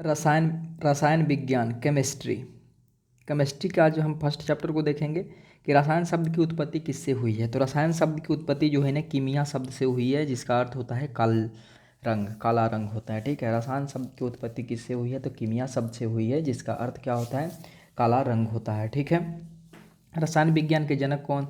रसायन रसायन विज्ञान केमिस्ट्री। केमिस्ट्री का जो हम फर्स्ट चैप्टर को देखेंगे कि रसायन शब्द की उत्पत्ति किससे हुई है। तो रसायन शब्द की उत्पत्ति जो है ना कीमिया शब्द से हुई है, जिसका अर्थ होता है काला रंग होता है। ठीक है, रसायन शब्द की उत्पत्ति किससे हुई है, तो कीमिया शब्द से हुई है, जिसका अर्थ क्या होता है, काला रंग होता है। ठीक है, रसायन विज्ञान के जनक कौन,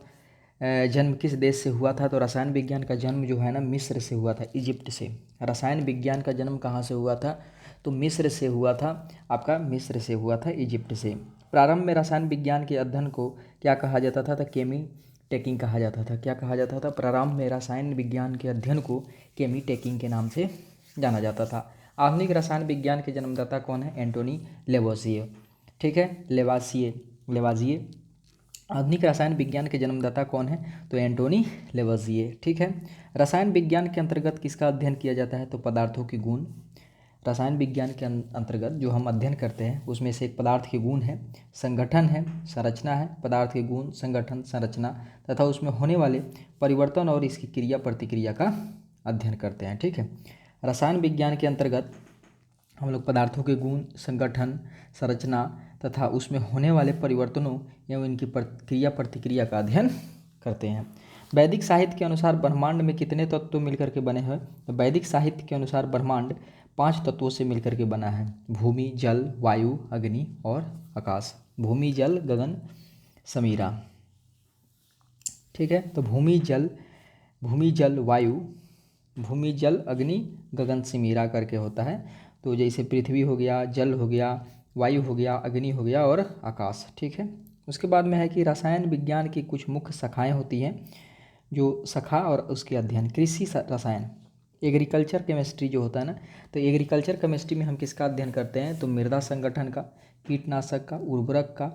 जन्म किस देश से हुआ था, तो रसायन विज्ञान का जन्म जो है ना मिस्र से हुआ था, इजिप्ट से। रसायन विज्ञान का जन्म कहाँ से हुआ था, तो मिस्र से हुआ था, आपका मिस्र से हुआ था, इजिप्ट से। प्रारंभ में रसायन विज्ञान के अध्ययन को क्या कहा जाता था, तो केमी टेकिंग कहा जाता था। क्या कहा जाता था, प्रारंभ में रसायन विज्ञान के अध्ययन को केमी टेकिंग के नाम से जाना जाता था। आधुनिक रसायन विज्ञान के जन्मदाता कौन है, एंटोनी लेवोसिए। ठीक है, लेवाजिए। आधुनिक रसायन विज्ञान के जन्मदाता कौन है, तो एंटोनी लेवोसिए। ठीक है, रसायन विज्ञान के अंतर्गत किसका अध्ययन किया जाता है, तो पदार्थों के गुण। रसायन विज्ञान के अंतर्गत जो हम अध्ययन करते हैं उसमें से एक पदार्थ के गुण है, संगठन है, संरचना है। पदार्थ के गुण, संगठन, संरचना तथा उसमें होने वाले परिवर्तन और इसकी क्रिया प्रतिक्रिया का अध्ययन करते हैं। ठीक है, रसायन विज्ञान के अंतर्गत हम लोग पदार्थों के गुण, संगठन, संरचना तथा उसमें होने वाले परिवर्तनों एवं इनकी क्रिया प्रतिक्रिया का अध्ययन करते हैं। वैदिक साहित्य के अनुसार ब्रह्मांड में कितने तत्व मिलकर के बने हैं, तो वैदिक साहित्य के अनुसार ब्रह्मांड 5 तत्वों से मिलकर के बना है, भूमि, जल, वायु, अग्नि और आकाश। भूमि, जल, गगन, समीरा। ठीक है, तो भूमि जल वायु, भूमि, जल, अग्नि, गगन, समीरा करके होता है। तो जैसे पृथ्वी हो गया, जल हो गया, वायु हो गया, अग्नि हो गया और आकाश। ठीक है, उसके बाद में है कि रसायन विज्ञान की कुछ मुख्य शाखाएं होती हैं, जो शाखा और उसके अध्ययन। कृषि रसायन, एग्रीकल्चर केमिस्ट्री जो होता है ना, तो एग्रीकल्चर केमिस्ट्री में हम किसका अध्ययन करते हैं, तो मृदा संगठन का, कीटनाशक का, उर्वरक का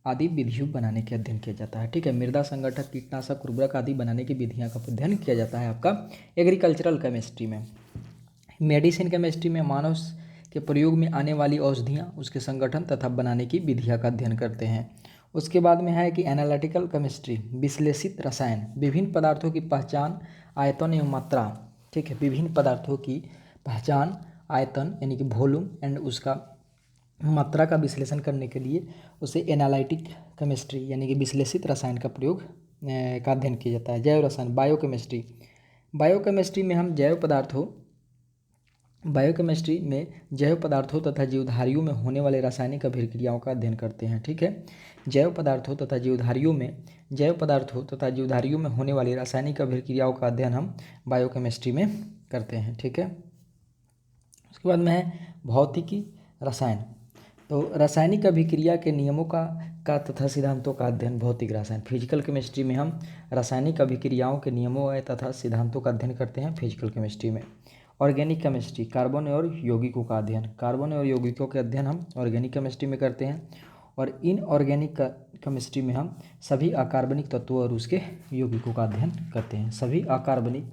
आदि विधियों बनाने के अध्ययन किया जाता है। ठीक है, मृदा संगठन, कीटनाशक, उर्वरक आदि बनाने की विधियाँ का अध्ययन किया जाता है आपका एग्रीकल्चरल केमिस्ट्री में। मेडिसिन केमिस्ट्री में मानव के प्रयोग में आने वाली औषधियाँ, उसके संगठन तथा बनाने की विधियाँ का अध्ययन करते हैं। उसके बाद में है कि एनालिटिकल केमिस्ट्री, विश्लेषित रसायन, विभिन्न पदार्थों की पहचान, आयतन एवं मात्रा। ठीक है, विभिन्न पदार्थों की पहचान, आयतन यानी कि वॉल्यूम एंड उसका मात्रा का विश्लेषण करने के लिए उसे एनालिटिक केमिस्ट्री यानी कि विश्लेषित रसायन का प्रयोग का अध्ययन किया जाता है। जैव रसायन, बायोकेमिस्ट्री में हम बायोकेमिस्ट्री में जैव पदार्थों तथा जीवधारियों में होने वाले रासायनिक अभिक्रियाओं का अध्ययन करते हैं। ठीक है, जैव पदार्थों तथा जीवधारियों में होने वाली रासायनिक अभिक्रियाओं का अध्ययन हम बायोकेमिस्ट्री में करते हैं। ठीक है, उसके बाद में है भौतिकी रसायन, तो रासायनिक अभिक्रिया के नियमों का तथा सिद्धांतों का अध्ययन भौतिक रसायन। फिजिकल केमिस्ट्री में हम रासायनिक अभिक्रियाओं के नियमों तथा सिद्धांतों का अध्ययन करते हैं फिजिकल केमिस्ट्री में। ऑर्गेनिक केमिस्ट्री, कार्बन और यौगिकों का अध्ययन, कार्बन और यौगिकों के अध्ययन हम ऑर्गेनिक केमिस्ट्री में करते हैं। और इनऑर्गेनिक केमिस्ट्री में हम सभी अकार्बनिक तत्वों और उसके यौगिकों का अध्ययन करते हैं। सभी अकार्बनिक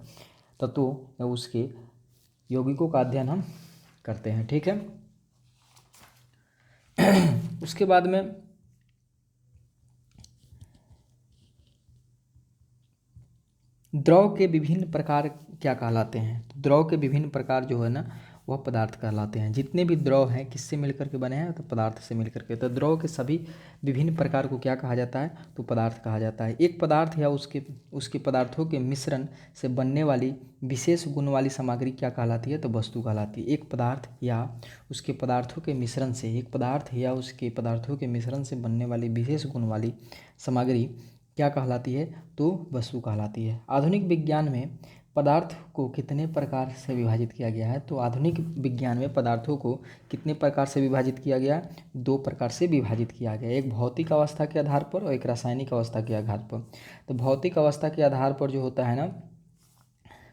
तत्वों या उसके यौगिकों का अध्ययन हम करते हैं। ठीक है, उसके बाद में द्रव के विभिन्न प्रकार क्या कहलाते हैं, तो द्रव के विभिन्न प्रकार जो है ना वह पदार्थ कहलाते हैं। जितने भी द्रव हैं किससे मिलकर के बने हैं, तो पदार्थ से मिलकर के। तो द्रव के सभी विभिन्न प्रकार को क्या कहा जाता है, तो पदार्थ कहा जाता है। एक पदार्थ या उसके पदार्थों के मिश्रण से बनने वाली विशेष गुण वाली सामग्री क्या कहलाती है, तो वस्तु कहलाती है। एक पदार्थ या उसके पदार्थों के मिश्रण से बनने वाली विशेष गुण वाली सामग्री क्या कहलाती है, तो वस्तु कहलाती है। आधुनिक विज्ञान में पदार्थ को कितने प्रकार से विभाजित किया गया है, तो आधुनिक विज्ञान में पदार्थों को कितने प्रकार से विभाजित किया गया, 2 प्रकार से विभाजित किया गया। एक भौतिक अवस्था के आधार पर और एक रासायनिक अवस्था के आधार पर। तो भौतिक अवस्था के आधार पर जो होता है ना,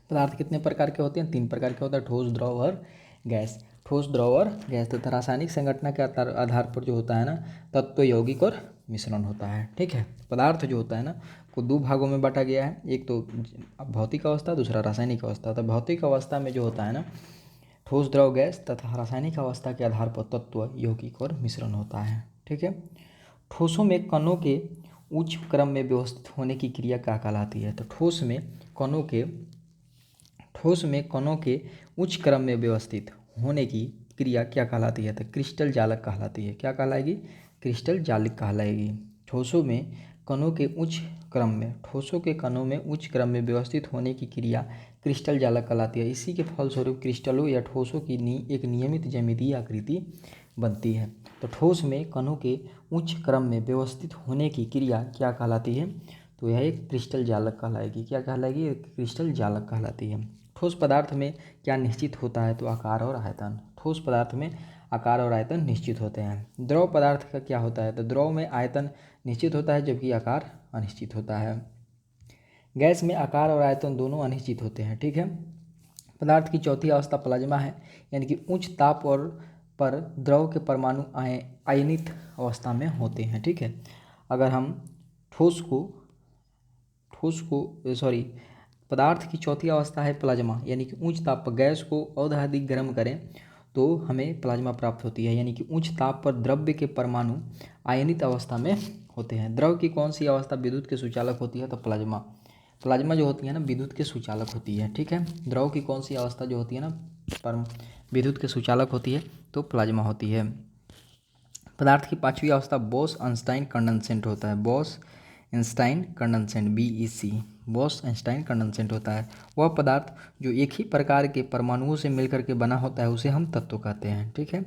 पदार्थ कितने प्रकार के होते हैं, 3 प्रकार के होता है, ठोस, द्रव और गैस। ठोस, द्रव और गैस। तथा रासायनिक संगठन के आधार पर जो होता है ना, तत्व, यौगिक और मिश्रण होता है। ठीक है, पदार्थ जो होता है ना को 2 भागों में बांटा गया है, एक तो भौतिक अवस्था, दूसरा रासायनिक अवस्था। तो भौतिक अवस्था में जो होता है ना ठोस, द्रव, गैस तथा रासायनिक अवस्था के आधार पर तत्व, यौगिक और मिश्रण होता है। ठीक है, ठोसों में कणों के उच्च क्रम में व्यवस्थित होने की क्रिया क्या कहलाती है, तो ठोस में कणों के उच्च क्रम में व्यवस्थित होने की क्रिया क्या कहलाती है? तो क्रिस्टल जालक कहलाती है। क्या कहलाएगी? क्रिस्टल जालिक कहलाएगी। ठोसों में कणों के उच्च क्रम में ठोसों के कणों में उच्च क्रम में व्यवस्थित होने की क्रिया क्रिस्टल जालक कहलाती है। इसी के फलस्वरूप क्रिस्टलों या ठोसों की एक नियमित ज्यामितीय आकृति बनती है। तो ठोस में कणों के उच्च क्रम में व्यवस्थित होने की क्रिया क्या कहलाती है? तो यह एक क्रिस्टल जालक कहलाएगी। क्या कहलाएगी? क्रिस्टल जालक कहलाती है। ठोस पदार्थ में क्या निश्चित होता है? तो आकार और आयतन। ठोस पदार्थ में आकार और आयतन निश्चित होते हैं। द्रव पदार्थ का क्या होता है? तो द्रव में आयतन निश्चित होता है जबकि आकार अनिश्चित होता है। गैस में आकार और आयतन दोनों अनिश्चित होते हैं। ठीक है। पदार्थ की चौथी अवस्था प्लाज्मा है, यानी कि उच्च ताप और पर द्रव के परमाणु आयनित अवस्था में होते हैं। ठीक है। अगर हम पदार्थ की चौथी अवस्था है प्लाज्मा, यानी कि उच्च ताप पर गैस को और अधिक गर्म करें तो हमें प्लाज्मा प्राप्त होती है, यानी कि उच्च ताप पर द्रव्य के परमाणु आयनित अवस्था में होते हैं। द्रव की कौन सी अवस्था विद्युत के सुचालक होती है? तो प्लाज्मा जो होती है ना विद्युत के सुचालक होती है। ठीक है। द्रव की कौन सी अवस्था जो होती है ना विद्युत के सुचालक होती है? तो प्लाज्मा होती है। पदार्थ की पांचवी अवस्था बोस-आइंस्टाइन कंडेंसेट होता है। बोस-आइंस्टाइन कंडेंसेट BEC बोस-आइंस्टाइन कंडेंसेट होता है। वह पदार्थ जो एक ही प्रकार के परमाणुओं से मिलकर के बना होता है उसे हम तत्व कहते हैं। ठीक है।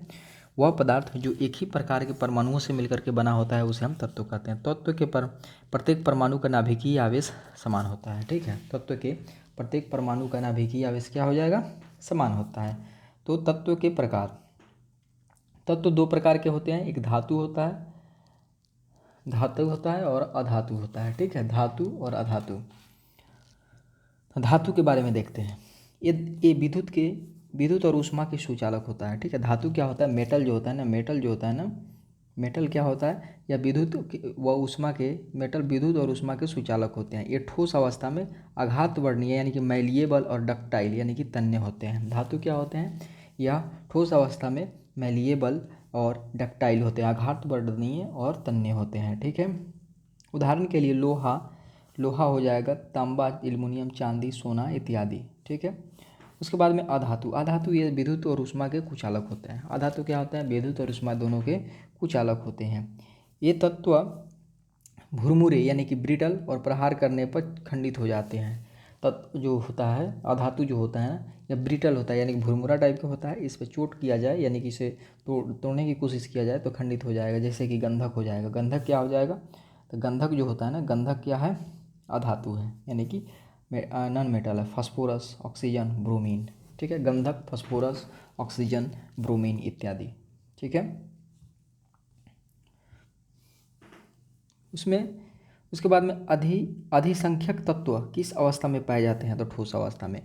वह पदार्थ जो एक ही प्रकार के परमाणुओं से मिलकर के बना होता है उसे हम तत्व कहते हैं। तत्व के प्रत्येक परमाणु का नाभिकीय आवेश समान होता है। ठीक है। तत्व के प्रत्येक परमाणु का नाभिकीय आवेश क्या हो जाएगा? समान होता है। तो तत्व के प्रकार, तत्व दो प्रकार के होते हैं, एक धातु होता है और अधातु होता है। ठीक है। धातु और अधातु। धातु के बारे में देखते हैं। ये विद्युत और ऊष्मा के सुचालक होता है। ठीक है। धातु क्या होता है? मेटल जो होता है ना मेटल क्या होता है? या विद्युत व ऊष्मा के मेटल विद्युत और ऊष्मा के सुचालक होते हैं। ये ठोस अवस्था में आघात वर्णीय यानी कि मैलिएबल और डक्टाइल यानी कि तन्य होते हैं। धातु क्या होते हैं? या ठोस अवस्था में मैलिएबल और डक्टाइल होते हैं, आघात वर्णीय और तन्य होते हैं। ठीक है। उदाहरण के लिए लोहा हो जाएगा, तांबा, एल्युमिनियम, चांदी, सोना इत्यादि। ठीक है। उसके बाद में अधातु ये विद्युत और ऊष्मा के कुचालक होते हैं। अधातु क्या होता है? विद्युत और ऊष्मा दोनों के कुचालक होते हैं। ये तत्व भुरमुरे यानी कि ब्रिटल और प्रहार करने पर खंडित हो जाते हैं। तत्व जो होता है अधातु जो होता है ना या ब्रिटल होता है यानी कि भुरमुरा टाइप का होता है, इस पर चोट किया जाए यानी कि इसे तोड़ने की कोशिश किया जाए तो खंडित हो जाएगा, जैसे कि गंधक हो जाएगा। गंधक क्या हो जाएगा? तो गंधक जो होता है ना, गंधक क्या है? अधातु है, यानी कि नॉन मेटल है। Phosphorus, oxygen, bromine. ठीक है। गंधक, फास्फोरस, ऑक्सीजन, ब्रोमीन इत्यादि। ठीक है। उसके बाद में अधिसंख्यक तत्व किस अवस्था में पाए जाते हैं? तो ठोस अवस्था में।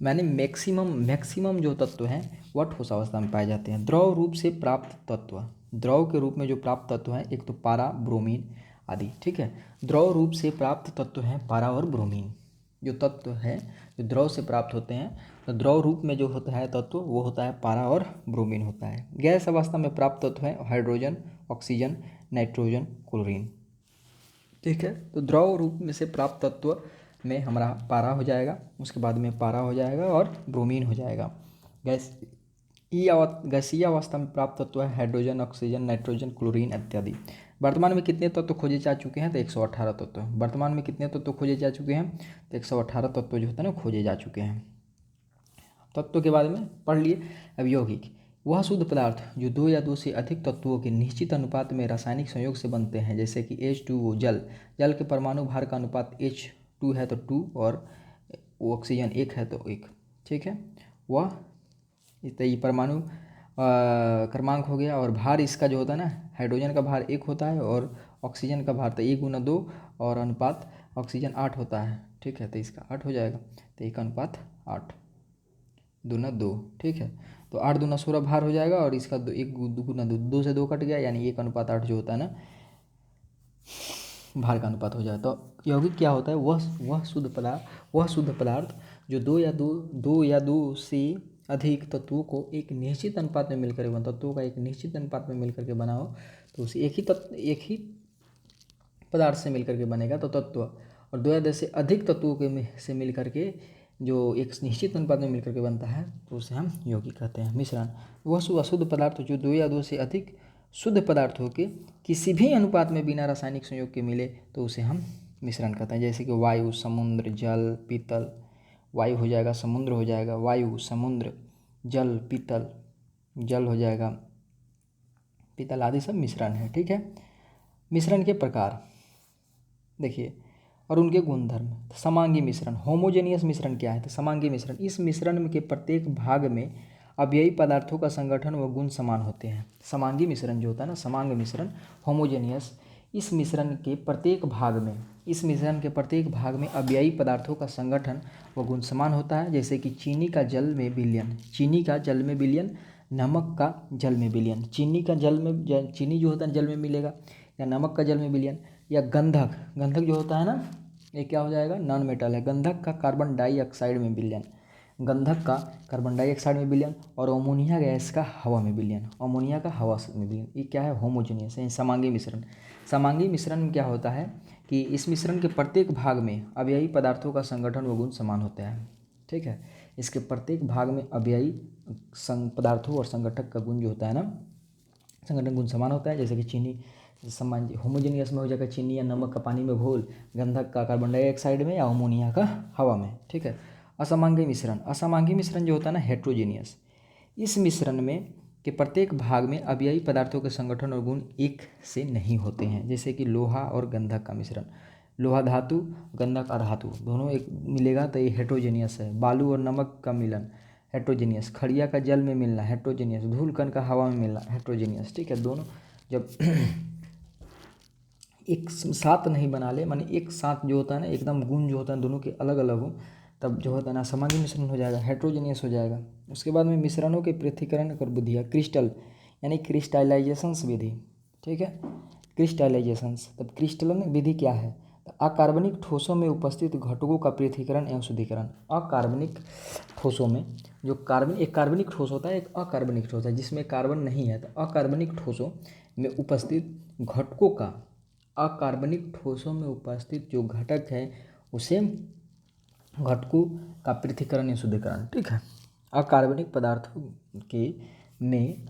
मैंने मैक्सिमम जो तत्व हैं वह ठोस अवस्था में पाए जाते हैं। द्रव रूप से प्राप्त तत्व, द्रव के रूप में जो प्राप्त तत्व हैं, एक तो पारा, ब्रोमीन आदि। ठीक है। द्रव रूप से प्राप्त तत्व हैं पारा और ब्रोमीन। जो तत्व है जो द्रव से प्राप्त होते हैं, तो द्रव रूप में जो होता है तत्व वो होता है पारा और ब्रोमीन होता है। गैस अवस्था में प्राप्त तत्व हैं हाइड्रोजन, ऑक्सीजन, नाइट्रोजन, क्लोरीन। ठीक है। तो द्रव रूप में से प्राप्त तत्व में हमारा पारा हो जाएगा, उसके बाद में पारा हो जाएगा और ब्रोमीन हो जाएगा। गैसीय अवस्था में प्राप्त तत्व है हाइड्रोजन, ऑक्सीजन, नाइट्रोजन, क्लोरीन इत्यादि। वर्तमान में कितने तत्व खोजे जा चुके हैं? तो 118 तत्व। वर्तमान में कितने तत्व खोजे जा चुके हैं? तो 118 तत्व जो होता है ना खोजे जा चुके हैं। तत्व के बारे में पढ़ लिए। अब यौगिक, वह शुद्ध पदार्थ जो दो या दो से अधिक तत्वों के निश्चित अनुपात में रासायनिक संयोग से बनते हैं, जैसे कि H2O जल के परमाणु भार का अनुपात H2 है तो 2 और ऑक्सीजन 1 है तो 1। ठीक है। वह ये परमाणु क्रमांक हो गया। और भार इसका जो होता है ना, हाइड्रोजन का भार 1 होता है और ऑक्सीजन का भार तो 1 × 2 और अनुपात ऑक्सीजन 8 होता है। ठीक है। तो इसका 8 हो जाएगा, तो 1:8, 2 2। ठीक है। तो 8 दूना 16 भार हो जाएगा और इसका 1 × 2, 2 से 2 कट गया, यानी 1:8 जो होता है ना भार का अनुपात हो जाए। तो यौगिक क्या होता है? वह शुद्ध पदार्थ जो दो या दो से अधिक तत्वों को एक निश्चित अनुपात में मिलकर बना, तत्वों का एक निश्चित अनुपात में मिलकर के बना हो, तो उसे एक ही पदार्थ से मिलकर के बनेगा तो तत्व। और दो या दो से अधिक तत्वों के से मिलकर के जो एक निश्चित अनुपात में मिलकर के बनता है तो उसे हम यौगिक कहते हैं। मिश्रण वह अशुद्ध पदार्थ जो 2 या 2 से अधिक शुद्ध पदार्थों के किसी भी अनुपात में बिना रासायनिक संयोग के मिले तो उसे हम मिश्रण कहते हैं। जैसे कि वायु, समुद्र, जल, पीतल। वायु हो जाएगा, समुद्र हो जाएगा, वायु, समुद्र, जल, पीतल, जल हो जाएगा, पीतल आदि सब मिश्रण है। ठीक है। मिश्रण के प्रकार देखिए और उनके गुणधर्म। समांगी मिश्रण, होमोजेनियस मिश्रण क्या है? तो समांगी मिश्रण, इस मिश्रण के प्रत्येक भाग में अवयवी पदार्थों का संगठन व गुण समान होते हैं। समांगी मिश्रण जो होता है ना, समांग मिश्रण, होमोजेनियस, इस मिश्रण के प्रत्येक भाग में अवयवी पदार्थों का संगठन व गुण समान होता है। जैसे कि चीनी का जल में विलयन, नमक का जल में विलयन। चीनी जो होता है जल में मिलेगा, या नमक का जल में विलयन, या गंधक जो होता है ना, ये क्या हो जाएगा? नॉन मेटल है। गंधक का कार्बन डाइऑक्साइड में विलयन, और अमोनिया गैस का हवा में विलयन, ये क्या है? होमोजेनियस है। समांगी मिश्रण में क्या होता है कि इस मिश्रण के प्रत्येक भाग में अवयवी पदार्थों का संगठन व गुण समान होता है। ठीक है। इसके प्रत्येक भाग में अवयवी पदार्थों और संगठक का गुण जो होता है ना, संगठन गुण समान होता है। जैसे कि चीनी होमोजेनियस में हो जाएगा, चीनी या नमक का पानी में घोल, गंधक का कार्बन डाइऑक्साइड में, या अमोनिया का हवा में। ठीक है। असमांगी मिश्रण जो होता है ना, हेट्रोजेनियस, इस मिश्रण में के प्रत्येक भाग में अवयवी पदार्थों के संगठन और गुण एक से नहीं होते हैं। जैसे कि लोहा और गंधक का मिश्रण, लोहा धातु, गंधक अधातु, दोनों एक मिलेगा तो ये हेट्रोजेनियस है। बालू और नमक का मिलन, हेट्रोजेनियस। खड़िया का जल में मिलना, हेट्रोजेनियस। धूल कण का हवा में मिलना, हेट्रोजेनियस। ठीक है। दोनों जब एक साथ नहीं बना ले, माने एक साथ जो होता है ना, एकदम गुण जो होता है दोनों के अलग अलग हो, तब जो होता है ना समांगी मिश्रण हो जाएगा, हेट्रोजेनियस हो जाएगा। उसके बाद में मिश्रणों के पृथक्करण कर विधियाँ, क्रिस्टल यानी क्रिस्टलाइजेशंस विधि। ठीक है। क्रिस्टलाइजेशंस, तब क्रिस्टलन विधि क्या है? तो अकार्बनिक ठोसों में उपस्थित घटकों का पृथक्करण एवं शुद्धिकरण। अकार्बनिक ठोसों में जो एक कार्बनिक ठोस होता है, एक अकार्बनिक ठोस है जिसमें कार्बन नहीं है। तो अकार्बनिक ठोसों में उपस्थित घटकों का, अकार्बनिक ठोसों में उपस्थित जो घटक है उसे घटकों का पृथक्करण या शुद्धिकरण। ठीक है। अकार्बनिक पदार्थों के में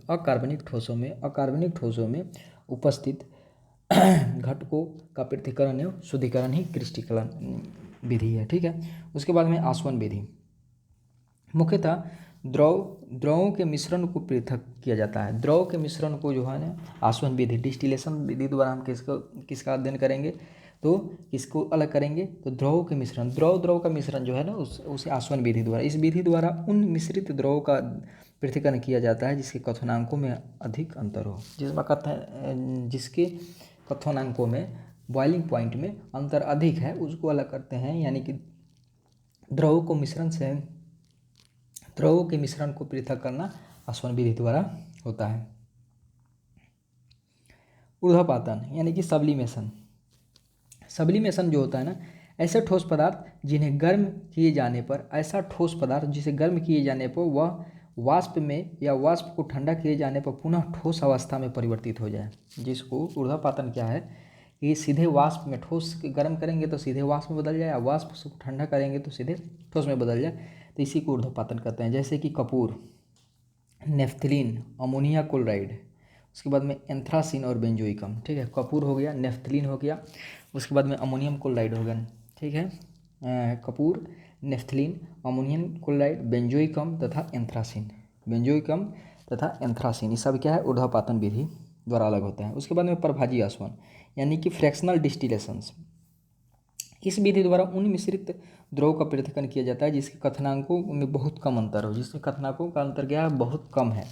अकार्बनिक ठोसों में उपस्थित घटकों का पृथक्करण एवं शुद्धिकरण ही क्रिस्टलन विधि है। ठीक है। उसके बाद में आसवन विधि, मुख्यतः द्रवों के मिश्रण को पृथक किया जाता है। द्रव के मिश्रण को जो है ना, आसवन विधि, डिस्टिलेशन विधि द्वारा हम किसका अध्ययन करेंगे? तो किसको अलग करेंगे? तो द्रव के मिश्रण, द्रव का मिश्रण जो है ना, उसे आसवन विधि द्वारा, इस विधि द्वारा उन मिश्रित द्रव का पृथक्करण किया जाता है जिसके कथनांकों में अधिक अंतर हो, जिसके कथनांकों में, बॉइलिंग पॉइंट में अंतर अधिक है, उसको अलग करते हैं। यानी कि द्रवों के मिश्रण को पृथक करना आसवन विधि द्वारा होता है। ऊर्ध्वपातन यानी कि सब्लिमेशन जो होता है ना, ऐसे ठोस पदार्थ जिन्हें गर्म किए जाने पर, जिसे गर्म किए जाने पर वह वाष्प में या वाष्प को ठंडा किए जाने पर पुनः ठोस अवस्था में परिवर्तित हो जाए, जिसको ऊर्ध्वपातन क्या है कि सीधे वाष्प में, ठोस गर्म करेंगे तो सीधे वाष्प में बदल जाए, या वाष्प को ठंडा करेंगे तो सीधे ठोस में बदल जाए, तो इसी को ऊर्ध्वपातन कहते हैं। जैसे कि कपूर, नेफ्थलीन, अमोनिया क्लोराइड, उसके बाद में एंथ्रासिन और बेंजोइकम। ठीक है। कपूर हो गया, नेफ्थलीन हो गया, उसके बाद में अमोनियम क्लोराइड हो गया। ठीक है। कपूर, नेफ्थलीन, अमोनियम क्लोराइड, बेंजोइकम तथा एंथ्रासिन, ये सब क्या है? ऊर्ध्वपातन विधि द्वारा अलग होता है। उसके बाद में प्रभाजी आसवन यानी कि फ्रैक्शनल डिस्टिलेशंस, इस विधि द्वारा उन मिश्रित द्रव का पृथक्करण किया जाता है जिसके कथनांकों में बहुत कम अंतर हो, जिसमें कथनांकों का अंतर क्या है? बहुत कम है।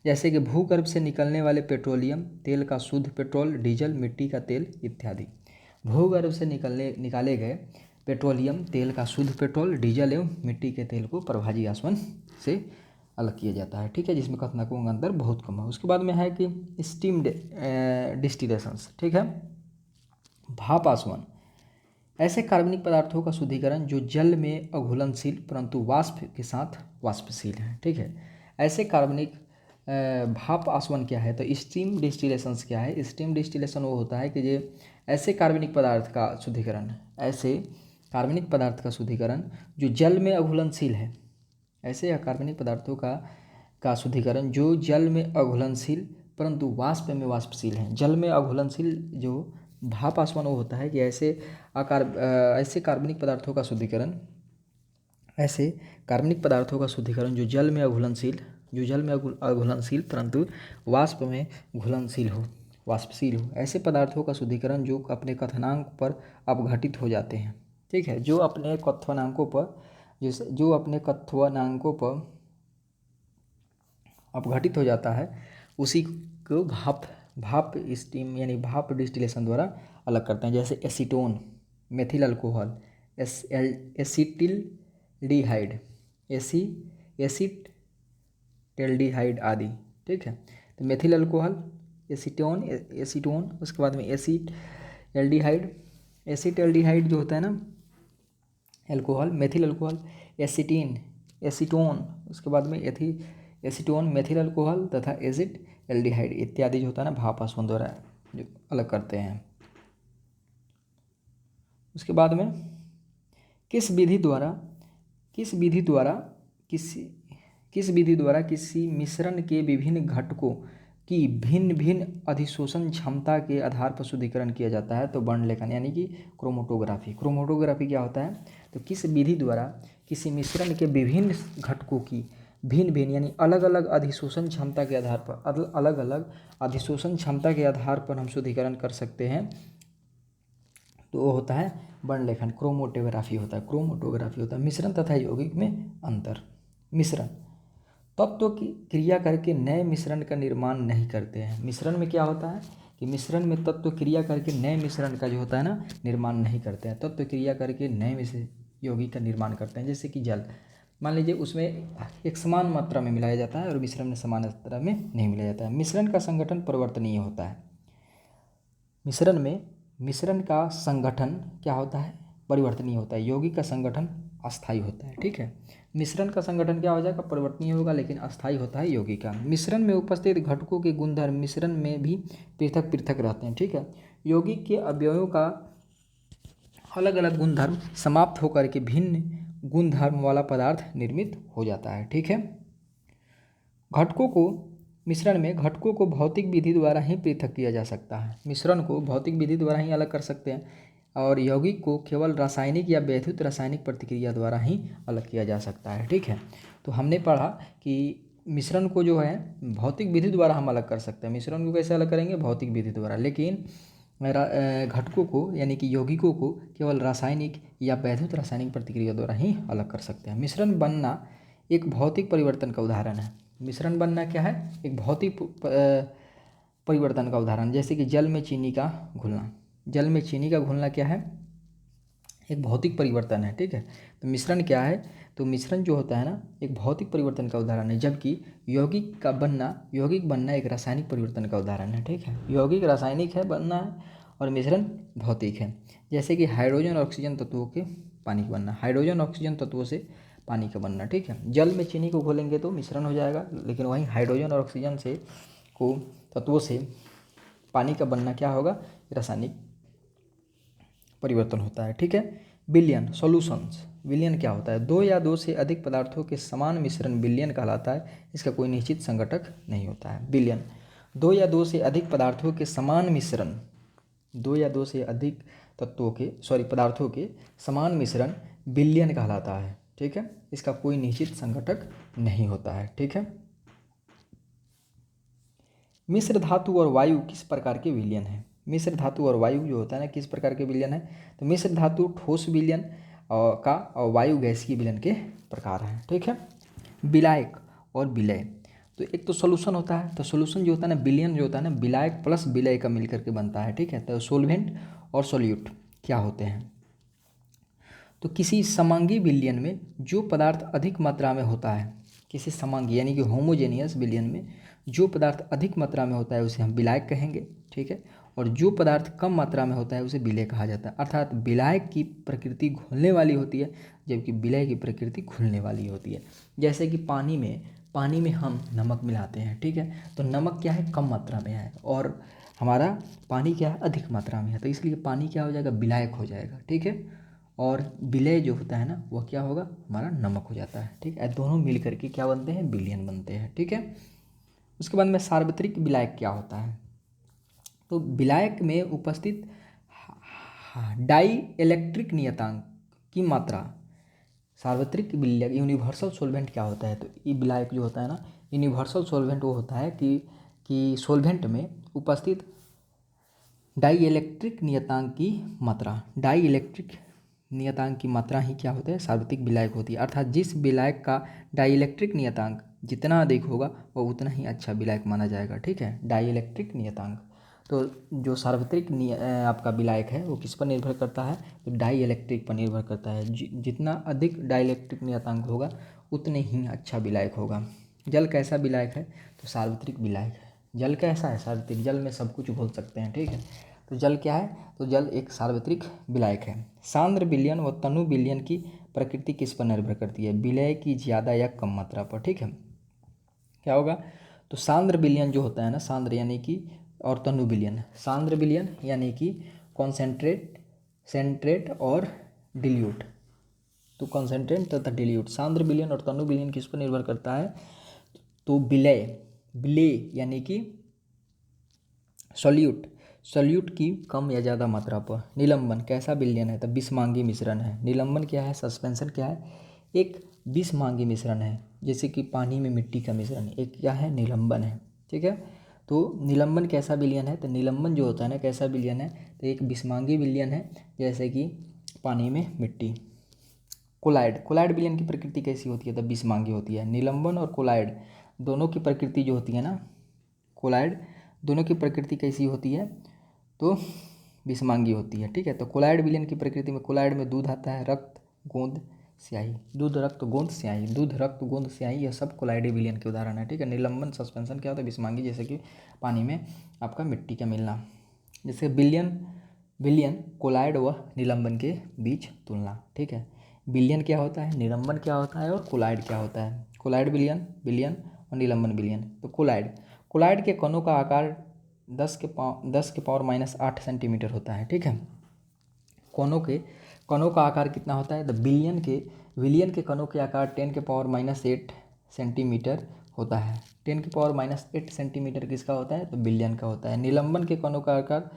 जैसे कि भूगर्भ से निकलने वाले पेट्रोलियम तेल का शुद्ध पेट्रोल, डीजल, मिट्टी का तेल इत्यादि। भूगर्भ से निकाले गए पेट्रोलियम तेल का शुद्ध पेट्रोल, डीजल एवं मिट्टी के तेल को प्रभाजी आसवन से अलग किया जाता है। ठीक है। जिसमें कथनांकों का अंतर बहुत कम है। उसके बाद में है कि स्टीम डिस्टिलेशंस। ठीक है। भाप आसवन, ऐसे कार्बनिक पदार्थों का शुद्धिकरण जो जल में अघुलनशील परंतु वाष्प के साथ वाष्पशील है। ठीक है। ऐसे कार्बनिक भाप आसवन क्या है, तो स्टीम डिस्टिलेशंस क्या है। स्टीम डिस्टिलेशन वो होता है कि ये ऐसे कार्बनिक पदार्थ का शुद्धिकरण, ऐसे कार्बनिक पदार्थ का शुद्धिकरण जो जल में अघुलनशील है, ऐसे कार्बनिक पदार्थों का शुद्धिकरण जो जल में अघुलनशील परंतु वाष्प में वाष्पशील है। जल में अघुलनशील जो भाप आसवन वो होता है कि ऐसे कार्बनिक पदार्थों का शुद्धिकरण, ऐसे कार्बनिक पदार्थों का शुद्धिकरण जो जल में अघुलनशील परंतु वाष्प में घुलनशील हो, वाष्पशील हो। ऐसे पदार्थों का शुद्धिकरण जो अपने क्वथनांक पर अपघटित हो जाते हैं, ठीक है, जो अपने क्वथनांकों पर अपघटित हो जाता है, उसी को भाप स्टीम यानी भाप डिस्टिलेशन द्वारा अलग करते हैं। जैसे एसीटोन, मेथिल अल्कोहल, एसिटिल्डिहाइड, एसिटेल्डिहाइड आदि, ठीक है। तो मेथिल अल्कोहल, एसीटोन, उसके बाद में एसिटेल्डिहाइड जो होता है ना अल्कोहल, मेथिल अल्कोहल, एसीटोन, उसके बाद में एसीटोन, मेथिल अल्कोहल तथा एसिटेल्डिहाइड इत्यादि जो होता है ना भाप आसवन द्वारा जो अलग करते हैं। उसके बाद में किस विधि द्वारा किसी मिश्रण के विभिन्न घटकों की भिन्न भिन्न अधिशोषण क्षमता के आधार पर शुद्धिकरण किया जाता है, तो वर्णलेखन यानी कि क्रोमेटोग्राफी। क्रोमेटोग्राफी क्या होता है, तो किस विधि द्वारा किसी मिश्रण के विभिन्न घटकों की भिन्न भिन्न यानी अलग अलग अधिशोषण क्षमता के आधार पर, अलग अलग अधिशोषण क्षमता के आधार पर हम शुद्धिकरण कर सकते हैं, तो वो होता है वर्णलेखन, क्रोमेटोग्राफी होता है। मिश्रण तथा यौगिक में अंतर। मिश्रण तत्व की क्रिया करके नए मिश्रण का निर्माण नहीं करते हैं। मिश्रण में क्या होता है कि मिश्रण में तत्व क्रिया करके नए मिश्रण का जो होता है ना निर्माण नहीं करते हैं, तत्व क्रिया करके नए यौगिक का निर्माण करते हैं। जैसे कि जल, मान लीजिए उसमें एक समान मात्रा में मिलाया जाता है और मिश्रण में समान मात्रा में नहीं मिलाया जाता है। मिश्रण का संगठन परिवर्तनीय होता है। मिश्रण का संगठन क्या होता है, परिवर्तनीय होता है। यौगिक का संगठन अस्थायी होता है, ठीक है। मिश्रण का संगठन क्या हो जाएगा, परिवर्तनीय होगा, लेकिन अस्थायी होता है यौगिक का। मिश्रण में उपस्थित घटकों के गुणधर्म मिश्रण में भी पृथक पृथक रहते हैं, ठीक है। यौगिक के अवयवों का अलग अलग गुणधर्म समाप्त होकर के भिन्न गुणधर्म वाला पदार्थ निर्मित हो जाता है, ठीक है। मिश्रण में घटकों को भौतिक विधि द्वारा ही पृथक किया जा सकता है। मिश्रण को भौतिक विधि द्वारा ही अलग कर सकते हैं और यौगिक को केवल रासायनिक या वैद्युत रासायनिक प्रतिक्रिया द्वारा ही अलग किया जा सकता है, ठीक है। तो हमने पढ़ा कि मिश्रण को जो है भौतिक विधि द्वारा हम अलग कर सकते हैं। मिश्रण को कैसे अलग करेंगे, भौतिक विधि द्वारा, लेकिन घटकों को यानी कि यौगिकों को केवल रासायनिक या वैद्युत रासायनिक प्रतिक्रिया द्वारा ही अलग कर सकते हैं। मिश्रण बनना एक भौतिक परिवर्तन का उदाहरण है। मिश्रण बनना क्या है, एक भौतिक परिवर्तन का उदाहरण। जैसे कि जल में चीनी का घुलना, जल में चीनी का घुलना क्या है, एक भौतिक परिवर्तन है, ठीक है। तो मिश्रण क्या है, तो मिश्रण जो होता है ना एक भौतिक परिवर्तन का उदाहरण है, जबकि यौगिक बनना एक रासायनिक परिवर्तन का उदाहरण है, ठीक है। यौगिक रासायनिक है, बनना है, और मिश्रण भौतिक है। जैसे कि हाइड्रोजन और ऑक्सीजन तत्वों के पानी का बनना, हाइड्रोजन ऑक्सीजन तत्वों से पानी का बनना, ठीक है। जल में चीनी को घोलेंगे तो मिश्रण हो जाएगा, लेकिन वहीं हाइड्रोजन और ऑक्सीजन तत्वों से पानी का बनना क्या होगा, रासायनिक परिवर्तन होता है, ठीक है। विलयन, सॉल्यूशंस। विलयन क्या होता है, दो या दो से अधिक पदार्थों के समान मिश्रण विलयन कहलाता है। इसका कोई निश्चित संघटक नहीं होता है। विलयन, दो या दो से अधिक पदार्थों के समान मिश्रण, दो या दो से अधिक पदार्थों के समान मिश्रण विलयन कहलाता है, ठीक है। इसका कोई निश्चित संघटक नहीं होता है, ठीक है। मिश्र धातु और वायु किस प्रकार के विलयन है। मिश्र धातु और वायु जो होता है ना किस प्रकार के विलयन है, तो मिश्र धातु ठोस विलयन का और वायु गैसीय विलयन के प्रकार हैं, ठीक है। विलायक और विलय, तो एक तो सोल्यूशन होता है, तो सोल्यूशन जो होता है ना, विलयन जो होता है ना विलायक प्लस विलय का मिलकर के बनता है, ठीक है। तो सोलवेंट और सोल्यूट क्या होते हैं, तो किसी समांगी विलयन में जो पदार्थ अधिक मात्रा में होता है, किसी समांगी यानी कि होमोजेनियस विलयन में जो पदार्थ अधिक मात्रा में होता है उसे हम विलायक कहेंगे, ठीक है। और जो पदार्थ कम मात्रा में होता है उसे विलय कहा जाता है। अर्थात विलायक की प्रकृति घुलने वाली होती है, जबकि विलय की प्रकृति घुलने वाली होती है। जैसे कि पानी में पानी में हम नमक मिलाते हैं, ठीक है। तो नमक क्या है, कम मात्रा में है, और हमारा पानी क्या है, अधिक मात्रा में है, तो इसलिए पानी क्या हो जाएगा, विलायक हो जाएगा, ठीक है। और विलय जो होता है ना, वह क्या होगा, हमारा नमक हो जाता है, ठीक है। दोनों मिल करके क्या बनते हैं, विलयन बनते हैं, ठीक है। उसके बाद में सार्वत्रिक विलायक क्या होता है, तो विलायक में उपस्थित डाई इलेक्ट्रिक नियतांक की मात्रा, सार्वत्रिक विलायक यूनिवर्सल सॉल्वेंट क्या होता है, तो ये विलायक जो होता है ना, यूनिवर्सल सॉल्वेंट वो होता है कि सॉल्वेंट में उपस्थित डाई इलेक्ट्रिक नियतांक की मात्रा, डाई इलेक्ट्रिक नियतांक की मात्रा ही क्या होता है, सार्वत्रिक विलायक होती है। अर्थात जिस विलायक का डाई इलेक्ट्रिक नियतांक जितना अधिक होगा वह उतना ही अच्छा विलायक माना जाएगा, ठीक है, डाई इलेक्ट्रिक नियतांक। तो जो सार्वत्रिक आपका विलायक है वो किस पर निर्भर करता है, तो डाई इलेक्ट्रिक पर निर्भर करता है। जितना अधिक डाई इलेक्ट्रिक नियतांक होगा उतने ही अच्छा विलायक होगा। जल कैसा विलायक है, तो सार्वत्रिक विलायक है। जल कैसा है, सार्वत्रिक, जल में सब कुछ घोल सकते हैं, ठीक है। तो जल क्या है, तो जल एक सार्वत्रिक विलायक है। सांद्र विलयन व तनु विलयन की प्रकृति किस पर निर्भर करती है, विलय की ज़्यादा या कम मात्रा पर, ठीक है। क्या होगा, तो सांद्र विलयन जो होता है ना, सांद्र यानी कि, और तनु विलयन, सांद्र विलयन यानी कि कॉन्सेंट्रेट, सेंट्रेट और डिल्यूट, तो कॉन्सेंट्रेट तथा डिल्यूट। सांद्र विलयन और तनु विलयन किस पर निर्भर करता है, तो विलय, विलय यानी कि सॉल्यूट, सॉल्यूट की कम या ज़्यादा मात्रा पर। निलंबन कैसा विलयन है, तो बिस्मांगी मिश्रण है। निलंबन क्या है, सस्पेंशन क्या है, एक बिस्मांगी मिश्रण है, जैसे कि पानी में मिट्टी का मिश्रण, एक क्या है, निलंबन है, ठीक है। तो निलंबन कैसा विलयन है, तो निलंबन जो होता है ना, कैसा विलयन है, तो एक बिस्मांगी विलयन है, जैसे कि पानी में मिट्टी। कोलाइड, कोलाइड विलयन की प्रकृति कैसी होती है, तो बिस्मांगी होती है। निलंबन और कोलाइड दोनों की प्रकृति जो होती है ना, कोलाइड दोनों की प्रकृति कैसी होती है, तो बिस्मांगी होती है, ठीक है। तो कोलाइड विलयन की प्रकृति में, कोलाइड में दूध आता है, रक्त, गोंद, स्याही, दूध, रक्त, गोंद, स्याही, दूध, रक्त, गोंद, स्याही, यह सब कोलाइड विलयन के उदाहरण है, ठीक है। निलंबन, सस्पेंशन क्या होता है, बिस्मांगी, जैसे कि पानी में आपका मिट्टी का मिलना। जैसे विलयन, विलयन कोलाइड व निलंबन के बीच तुलना, ठीक है। विलयन क्या होता है, निलंबन क्या होता है, और कोलाइड क्या होता है। कोलाइड विलयन, विलयन और निलंबन विलयन। तो कोलाइड, कोलाइड के कणों का आकार 10 के पावर -8 सेंटीमीटर होता है, ठीक है। कणों का आकार कितना होता है, तो विलियन के कणों के आकार 10 के पावर -8 सेंटीमीटर होता है। 10 के पावर -8 सेंटीमीटर किसका होता है, तो बिलियन का होता है। निलंबन के कणों का आकार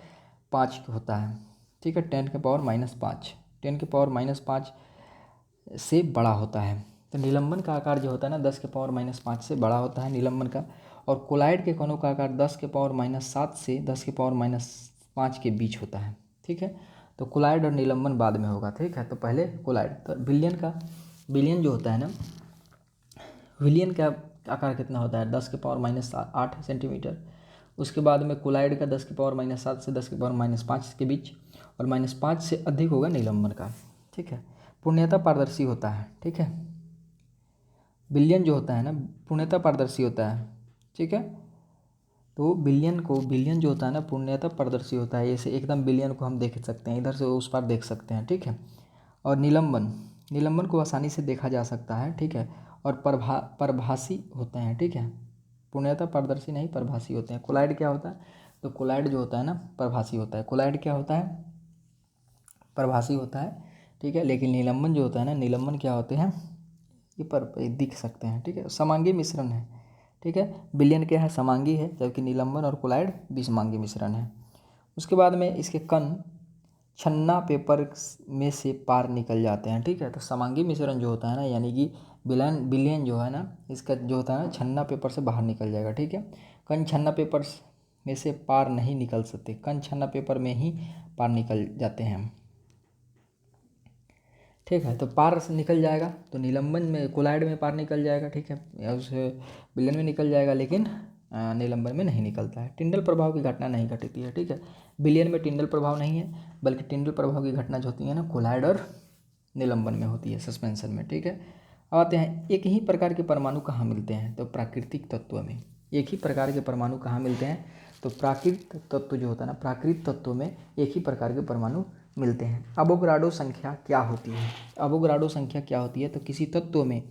5 होता है, ठीक है, 10 के पावर -5, 10 के पावर -5 से बड़ा होता है। तो निलंबन का आकार जो होता है ना, 10 के पावर -5 से बड़ा होता है निलंबन का। और कोलाइड के कणों का आकार 10 के पावर -7 से 10 के पावर -5 के बीच होता है, ठीक है। तो कोलाइड और निलंबन बाद में होगा, ठीक है। तो पहले कोलाइड, तो विलियन जो होता है ना, विलियन का आकार कितना होता है, 10 के पावर -8 सेंटीमीटर। उसके बाद में कोलाइड का 10 के पावर -7 से 10 के पावर -5 के बीच, और -5 से अधिक होगा निलंबन का, ठीक है। पूर्णतः पारदर्शी होता है, ठीक है। विलियन जो होता है ना, पूर्णतः पारदर्शी होता है, ठीक है। तो विलियन जो होता है ना, पूर्णतः पारदर्शी होता है, ऐसे एकदम विलियन को हम देख सकते हैं, इधर से उस पार देख सकते हैं, ठीक है। और निलंबन को आसानी से देखा जा सकता है, ठीक है। और परभासी होते हैं, ठीक है। पूर्णतः पारदर्शी नहीं, परभासी होते हैं। कोलाइड क्या होता है, तो कोलाइड जो होता है ना, परभासी होता है। कोलाइड क्या होता है, परभासी होता है, ठीक है। लेकिन निलंबन जो होता है ना, निलंबन क्या होते हैं, ये पर दिख सकते हैं, ठीक है। समांगी मिश्रण है, ठीक है। विलयन क्या है, समांगी है, जबकि निलंबन और कोलाइड बिस्मांगी मिश्रण है। उसके बाद में इसके कण छन्ना पेपर में से पार निकल जाते हैं, ठीक है। तो समांगी मिश्रण जो होता है ना, यानी कि विलयन जो है ना, इसका जो होता है ना, छन्ना पेपर से बाहर निकल जाएगा, ठीक है। कण छन्ना पेपर में से पार नहीं निकल सकते, कण छन्ना पेपर में ही पार निकल जाते हैं, ठीक है। तो पार से निकल जाएगा, तो निलंबन में, कोलाइड में पार निकल जाएगा, ठीक है, या उस विलयन में निकल जाएगा, लेकिन निलंबन में नहीं निकलता है। टिंडल प्रभाव की घटना नहीं घटती है, ठीक है। विलयन में टिंडल प्रभाव नहीं है, बल्कि टिंडल प्रभाव की घटना जो होती है ना, कोलाइड और निलंबन में होती है, सस्पेंशन में, ठीक है। अब आते हैं, एक ही प्रकार के परमाणु कहाँ मिलते हैं, तो प्राकृतिक तत्व में। एक ही प्रकार के परमाणु कहाँ मिलते हैं, तो प्राकृतिक तत्व जो होता है ना, प्राकृतिक तत्व में एक ही प्रकार के परमाणु मिलते हैं। अवोगाड्रो संख्या क्या होती है, अवोगाड्रो संख्या क्या होती है, तो किसी तत्व में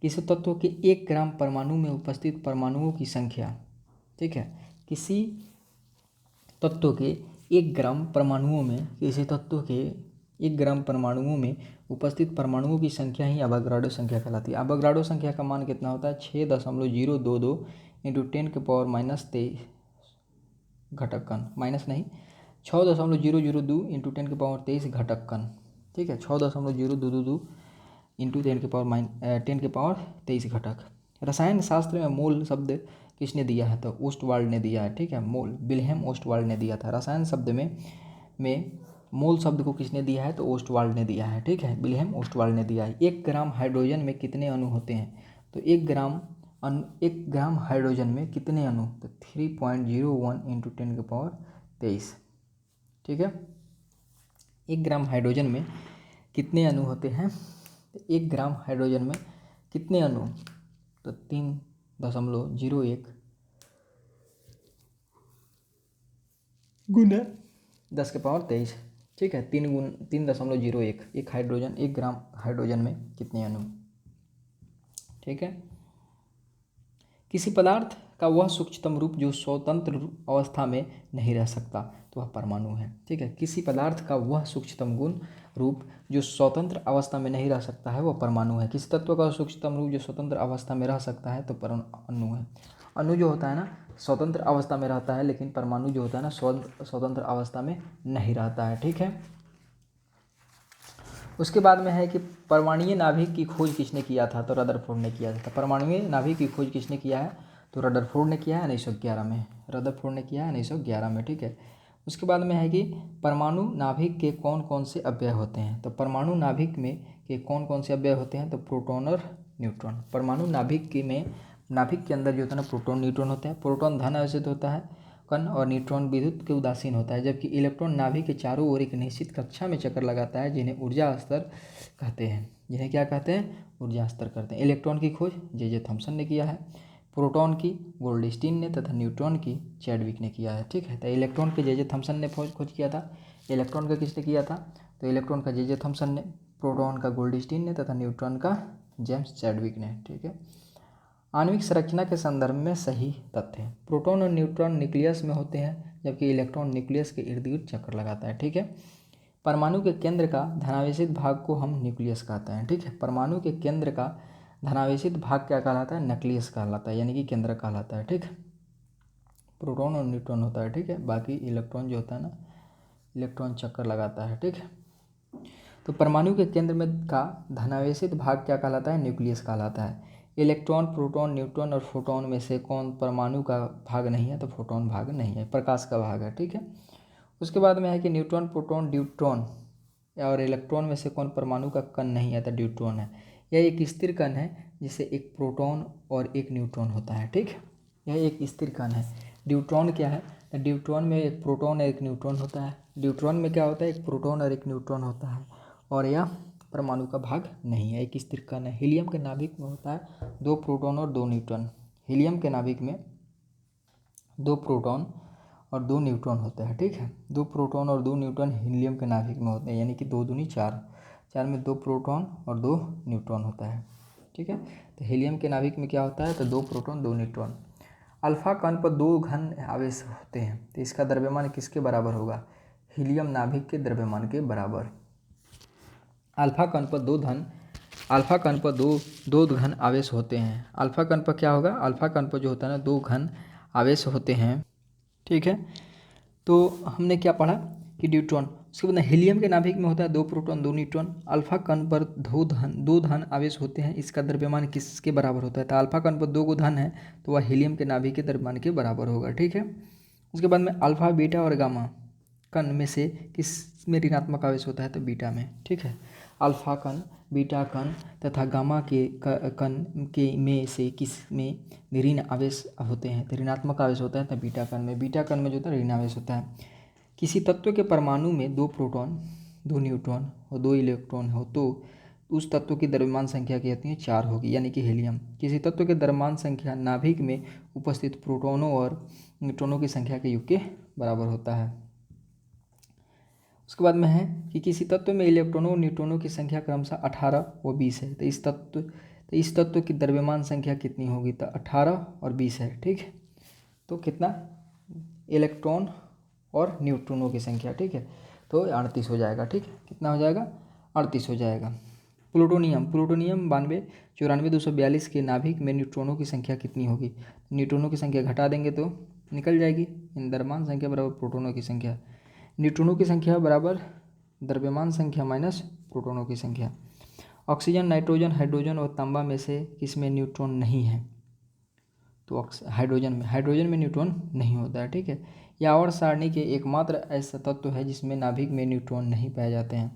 किसी तत्व के 1 ग्राम परमाणु में उपस्थित परमाणुओं की संख्या, ठीक है, किसी तत्व के 1 ग्राम परमाणुओं में, किसी तत्व के 1 ग्राम परमाणुओं में उपस्थित परमाणुओं की संख्या ही अवोगाड्रो संख्या कहलाती है। अवोगाड्रो संख्या का मान कितना होता है? 6.022 इंटू 10⁻³ घटक कण, माइनस नहीं, 6.002 इंटू 10⁻23 घटक कण, ठीक है, 6.022 इंटू 10⁻23 घटक। रसायन शास्त्र में मोल शब्द किसने दिया है? तो ओस्टवाल्ड ने दिया है, ठीक है, मोल विल्हेम ओस्टवाल्ड ने दिया था। रसायन शब्द में मोल शब्द को किसने दिया है? तो ओस्टवाल्ड ने दिया है, ठीक है, विल्हेम ओस्टवाल्ड ने दिया है। 1 ग्राम हाइड्रोजन में कितने अणु होते हैं? तो 1 ग्राम हाइड्रोजन में कितने अणु? तो 3.01 इंटू 10⁻23, ठीक है। 1 ग्राम हाइड्रोजन में कितने अणु होते हैं? तो 1 ग्राम हाइड्रोजन में कितने अणु? तो 3.01 गुना 10⁻23, ठीक है, 3.01। एक ग्राम हाइड्रोजन में कितने अणु, ठीक है। किसी पदार्थ का वह सूक्ष्मतम रूप जो स्वतंत्र अवस्था में नहीं रह सकता, तो वह परमाणु है, ठीक है। किसी पदार्थ का वह सूक्ष्मतम गुण रूप जो स्वतंत्र अवस्था में नहीं रह सकता है, वह परमाणु है। किसी तत्व का सूक्ष्मतम रूप जो स्वतंत्र अवस्था में रह सकता है, तो अणु है। अणु जो होता है ना, स्वतंत्र अवस्था में रहता है, लेकिन परमाणु जो होता है ना, स्वतंत्र अवस्था में नहीं रहता है, ठीक है। उसके बाद में है कि परमाणुीय नाभिक की खोज किसने किया था? तो रदरफोर्ड ने किया था। परमाणुीय नाभिक की खोज किसने किया है? तो रदरफोर्ड ने किया है 1911 में। रदरफोर्ड ने किया है 1911 में, ठीक है। उसके बाद में है कि परमाणु नाभिक के कौन कौन से अवयव होते हैं? तो परमाणु नाभिक में के कौन कौन से अवयव होते हैं? तो प्रोटॉन और न्यूट्रॉन। परमाणु नाभिक के अंदर जो होता है ना, प्रोटॉन न्यूट्रॉन होता है। प्रोटॉन धन आवेशित होता है कण और न्यूट्रॉन विद्युत के उदासीन होता है, जबकि इलेक्ट्रॉन नाभिक के चारों ओर एक निश्चित कक्षा में चक्कर लगाता है, जिन्हें ऊर्जा स्तर कहते हैं। जिन्हें क्या कहते हैं? ऊर्जा स्तर कहते हैं। इलेक्ट्रॉन की खोज जे थॉमसन ने किया है, प्रोटॉन की गोल्डस्टीन ने तथा न्यूट्रॉन की चैडविक ने किया है, ठीक है। तो इलेक्ट्रॉन के जे थॉमसन ने खोज किया था। इलेक्ट्रॉन का किसने किया था? तो इलेक्ट्रॉन का जे थॉमसन ने, प्रोटॉन का गोल्डस्टीन ने तथा न्यूट्रॉन का जेम्स चैडविक ने, ठीक है। आणविक संरचना के संदर्भ में सही तथ्य। प्रोटॉन और न्यूट्रॉन न्यूक्लियस में होते हैं, जबकि इलेक्ट्रॉन न्यूक्लियस के इर्द गिर्द चक्कर लगाता है, ठीक है। परमाणु के केंद्र का धनावेशित भाग को हम न्यूक्लियस कहते हैं, ठीक है। परमाणु के केंद्र का धनावेशित भाग क्या कहलाता है? न्यूक्लियस कहलाता है, यानी कि केंद्र कहलाता है, ठीक है। प्रोटॉन और न्यूट्रॉन होता है, ठीक है। बाकी इलेक्ट्रॉन जो होता है ना, इलेक्ट्रॉन चक्कर लगाता है, ठीक है। तो परमाणु के केंद्र में का धनावेशित भाग क्या कहलाता है? न्यूक्लियस कहलाता है। इलेक्ट्रॉन, प्रोटॉन, न्यूट्रॉन और फोटॉन में से कौन परमाणु का भाग नहीं है? तो फोटॉन भाग नहीं है, प्रकाश का भाग है, ठीक है। उसके बाद में है कि न्यूट्रॉन, प्रोटॉन, ड्यूट्रॉन और इलेक्ट्रॉन में से कौन परमाणु का कण नहीं है? तो ड्यूट्रॉन है। यह एक स्थिर कण है जिसे एक प्रोटॉन और एक न्यूट्रॉन होता है, ठीक है। यह एक स्थिर कण है। ड्यूट्रॉन क्या है? तो ड्यूट्रॉन में एक प्रोटॉन और एक न्यूट्रॉन होता है। ड्यूट्रॉन में क्या होता है? एक प्रोटॉन और एक न्यूट्रॉन होता है, और यह परमाणु का भाग नहीं है, एक स्थिर कण है। हीलियम के नाभिक में होता है 2 प्रोटॉन और 2 न्यूट्रॉन। हीलियम के नाभिक में 2 प्रोटॉन और 2 न्यूट्रॉन होते हैं, ठीक है। 2 प्रोटॉन और 2 न्यूट्रॉन हीलियम के नाभिक में होते हैं, यानी कि 2 दूनी 4, 4 में 2 प्रोटॉन और 2 न्यूट्रॉन होता है, ठीक है। तो हीलियम के नाभिक में क्या होता है? तो 2 प्रोटॉन 2 न्यूट्रॉन। अल्फा कण पर 2 घन आवेश होते हैं, तो इसका द्रव्यमान किसके बराबर होगा? हीलियम नाभिक के द्रव्यमान के बराबर। अल्फा कण पर दो घन आवेश होते हैं। अल्फा कण पर क्या होगा? अल्फा कण पर जो होता है ना, 2 घन आवेश होते हैं, ठीक है। तो हमने क्या पढ़ा कि न्यूट्रॉन। उसके बाद हीलियम के नाभिक में होता है 2 प्रोटॉन 2 न्यूट्रॉन। अल्फा कण पर 2 धन आवेश होते हैं, इसका द्रव्यमान किसके बराबर होता है? तो अल्फा कण पर 2 गो धन है, तो वह हीलियम के नाभिक के द्रव्यमान के बराबर होगा, ठीक है। उसके बाद में अल्फा, बीटा और गामा कण में से किस में ऋणात्मक आवेश होता है? तो बीटा में, ठीक है। अल्फा कण, बीटा कण तथा गामा के कण के में से किस में ऋण आवेश होते हैं? तो ऋणात्मक आवेश होता है तो बीटा कण में। बीटा कण में जो होता है ऋण आवेश होता है। किसी तत्व के परमाणु में 2 प्रोटॉन 2 न्यूट्रॉन और 2 इलेक्ट्रॉन हो तो उस तत्व की द्रव्यमान संख्या क्या होती है? 4 होगी, यानी कि हीलियम। किसी तत्व के द्रव्यमान संख्या नाभिक में उपस्थित प्रोटॉनों और न्यूट्रॉनों की संख्या के योग के बराबर होता है। उसके बाद में है कि किसी तत्व में इलेक्ट्रॉनों और न्यूट्रॉनों की संख्या क्रमशः 18 व 20 है, तो तो इस तत्व की द्रव्यमान संख्या कितनी होगी, तो 18 और 20 है, ठीक है। तो कितना, इलेक्ट्रॉन और न्यूट्रॉनों की संख्या, ठीक है, तो 38 हो जाएगा, ठीक है। कितना हो जाएगा, 38 हो जाएगा। प्लूटोनियम 92, 94, 242 के नाभिक में न्यूट्रॉनों की संख्या कितनी होगी, न्यूट्रॉनों की संख्या घटा देंगे तो निकल जाएगी, द्रव्यमान संख्या बराबर प्रोटोनों की संख्या, न्यूट्रॉनों की संख्या बराबर द्रव्यमान संख्या माइनस प्रोटोनों की संख्या। ऑक्सीजन, नाइट्रोजन, हाइड्रोजन और तांबा में से किसमें न्यूट्रॉन नहीं है, तो हाइड्रोजन में न्यूट्रॉन नहीं होता है, ठीक है। यावर सारणी के एकमात्र ऐसा तत्व है जिसमें नाभिक में न्यूट्रॉन नहीं पाए जाते हैं।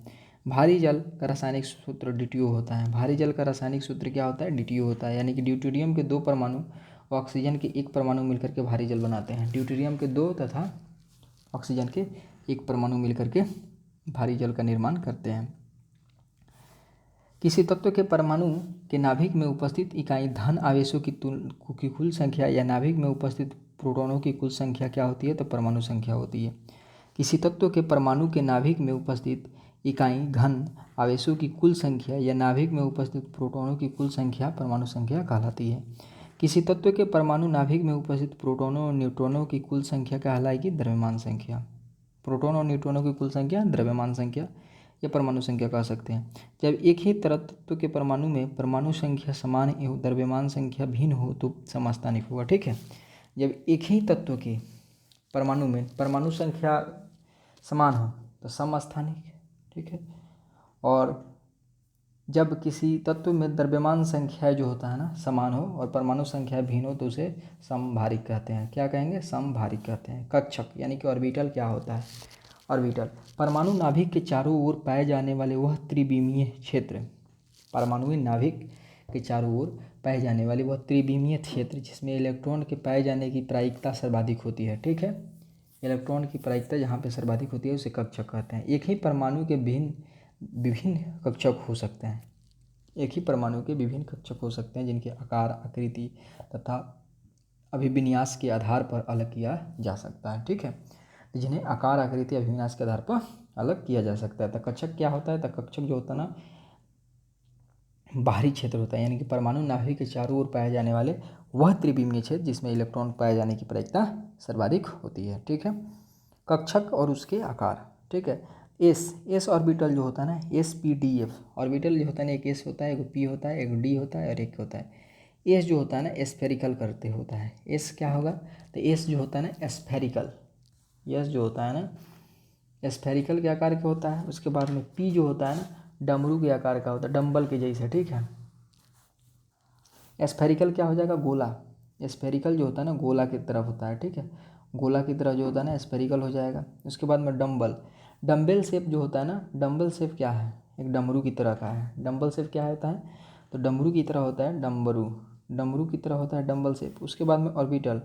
भारी जल का रासायनिक सूत्र DTO होता है। भारी जल का रासायनिक सूत्र क्या होता है, DTO होता है, यानी कि ड्यूटेरियम के 2 परमाणु और ऑक्सीजन के 1 परमाणु मिलकर के भारी जल बनाते हैं। ड्यूटेरियम के 2 तथा ऑक्सीजन के 1 परमाणु मिलकर के भारी जल का निर्माण करते हैं। किसी तत्व के परमाणु के नाभिक में उपस्थित इकाई धन आवेशों की कुल संख्या या नाभिक में उपस्थित प्रोटॉनों की कुल संख्या क्या होती है, तो परमाणु संख्या होती है। किसी तत्व के परमाणु के नाभिक में उपस्थित इकाई घन आवेशों की कुल संख्या या नाभिक में उपस्थित प्रोटॉनों की कुल संख्या परमाणु संख्या कहलाती है। किसी तत्व के परमाणु नाभिक में उपस्थित प्रोटॉनों और न्यूट्रॉनों की कुल संख्या कहलाएगी द्रव्यमान संख्या। प्रोटॉन और न्यूट्रॉनों की कुल संख्या द्रव्यमान संख्या या परमाणु संख्या कह सकते हैं। जब एक ही तत्व के परमाणु में परमाणु संख्या समान एवं द्रव्यमान संख्या भिन्न हो तो समस्थानिक होगा, ठीक है। जब एक ही तत्व के परमाणु में परमाणु संख्या समान हो तो समस्थानिक, ठीक है। और जब किसी तत्व में द्रव्यमान संख्या जो होता है ना समान हो और परमाणु संख्या भिन्न हो तो उसे समभारिक कहते हैं। क्या कहेंगे, समभारिक कहते हैं। कक्षक यानी कि ऑर्बिटल क्या होता है, ऑर्बिटल परमाणु नाभिक के चारों ओर पाए जाने वाले वह त्रिविमीय क्षेत्र, परमाणु नाभिक के चारों ओर पाए जाने वाले वह त्रिविमीय क्षेत्र जिसमें इलेक्ट्रॉन के पाए जाने की प्रायिकता सर्वाधिक होती है, ठीक है। इलेक्ट्रॉन की प्रायिकता जहाँ पे सर्वाधिक होती है उसे कक्षक कहते हैं। एक ही परमाणु के विभिन्न कक्षक हो सकते हैं। एक ही परमाणु के विभिन्न कक्षक हो सकते हैं जिनके आकार, आकृति तथा अभिविन्यास के आधार पर अलग किया जा सकता है, ठीक है। जिन्हें आकार, आकृति, अभिविन्यास के आधार पर अलग किया जा सकता है। तो कक्षक क्या होता है, तो कक्षक जो होता है ना बाहरी क्षेत्र होता है, यानी कि परमाणु नाभिक के चारों ओर पाए जाने वाले वह त्रिविमीय क्षेत्र जिसमें इलेक्ट्रॉन पाए जाने की प्रायिकता सर्वाधिक होती है, ठीक है। कक्षक और उसके आकार, ठीक है। एस ऑर्बिटल जो होता है ना SPDF ऑर्बिटल जो होता है ना, एक एस होता है, एक पी होता है, एक डी होता है और एक होता है एस जो होता है ना स्फेरिकल करते होता है। एस क्या होगा, तो एस जो होता है ना स्फेरिकल, यस जो होता है ना स्फेरिकल के आकार का होता है। उसके बाद में पी जो होता है ना डमरू के आकार का होता है, डंबल के जैसे, ठीक है। स्फेरिकल क्या हो जाएगा, गोला। स्फेरिकल जो होता है ना गोला की तरफ होता है, ठीक है। गोला की तरह जो होता है ना स्फेरिकल हो जाएगा। उसके बाद में डम्बल शेप जो होता है ना, डम्बल शेप क्या है, एक डमरू की तरह का है। डम्बल शेप क्या होता है, तो डमरू की तरह होता है, डमरू की तरह होता है डम्बल शेप। उसके बाद में ऑर्बिटल,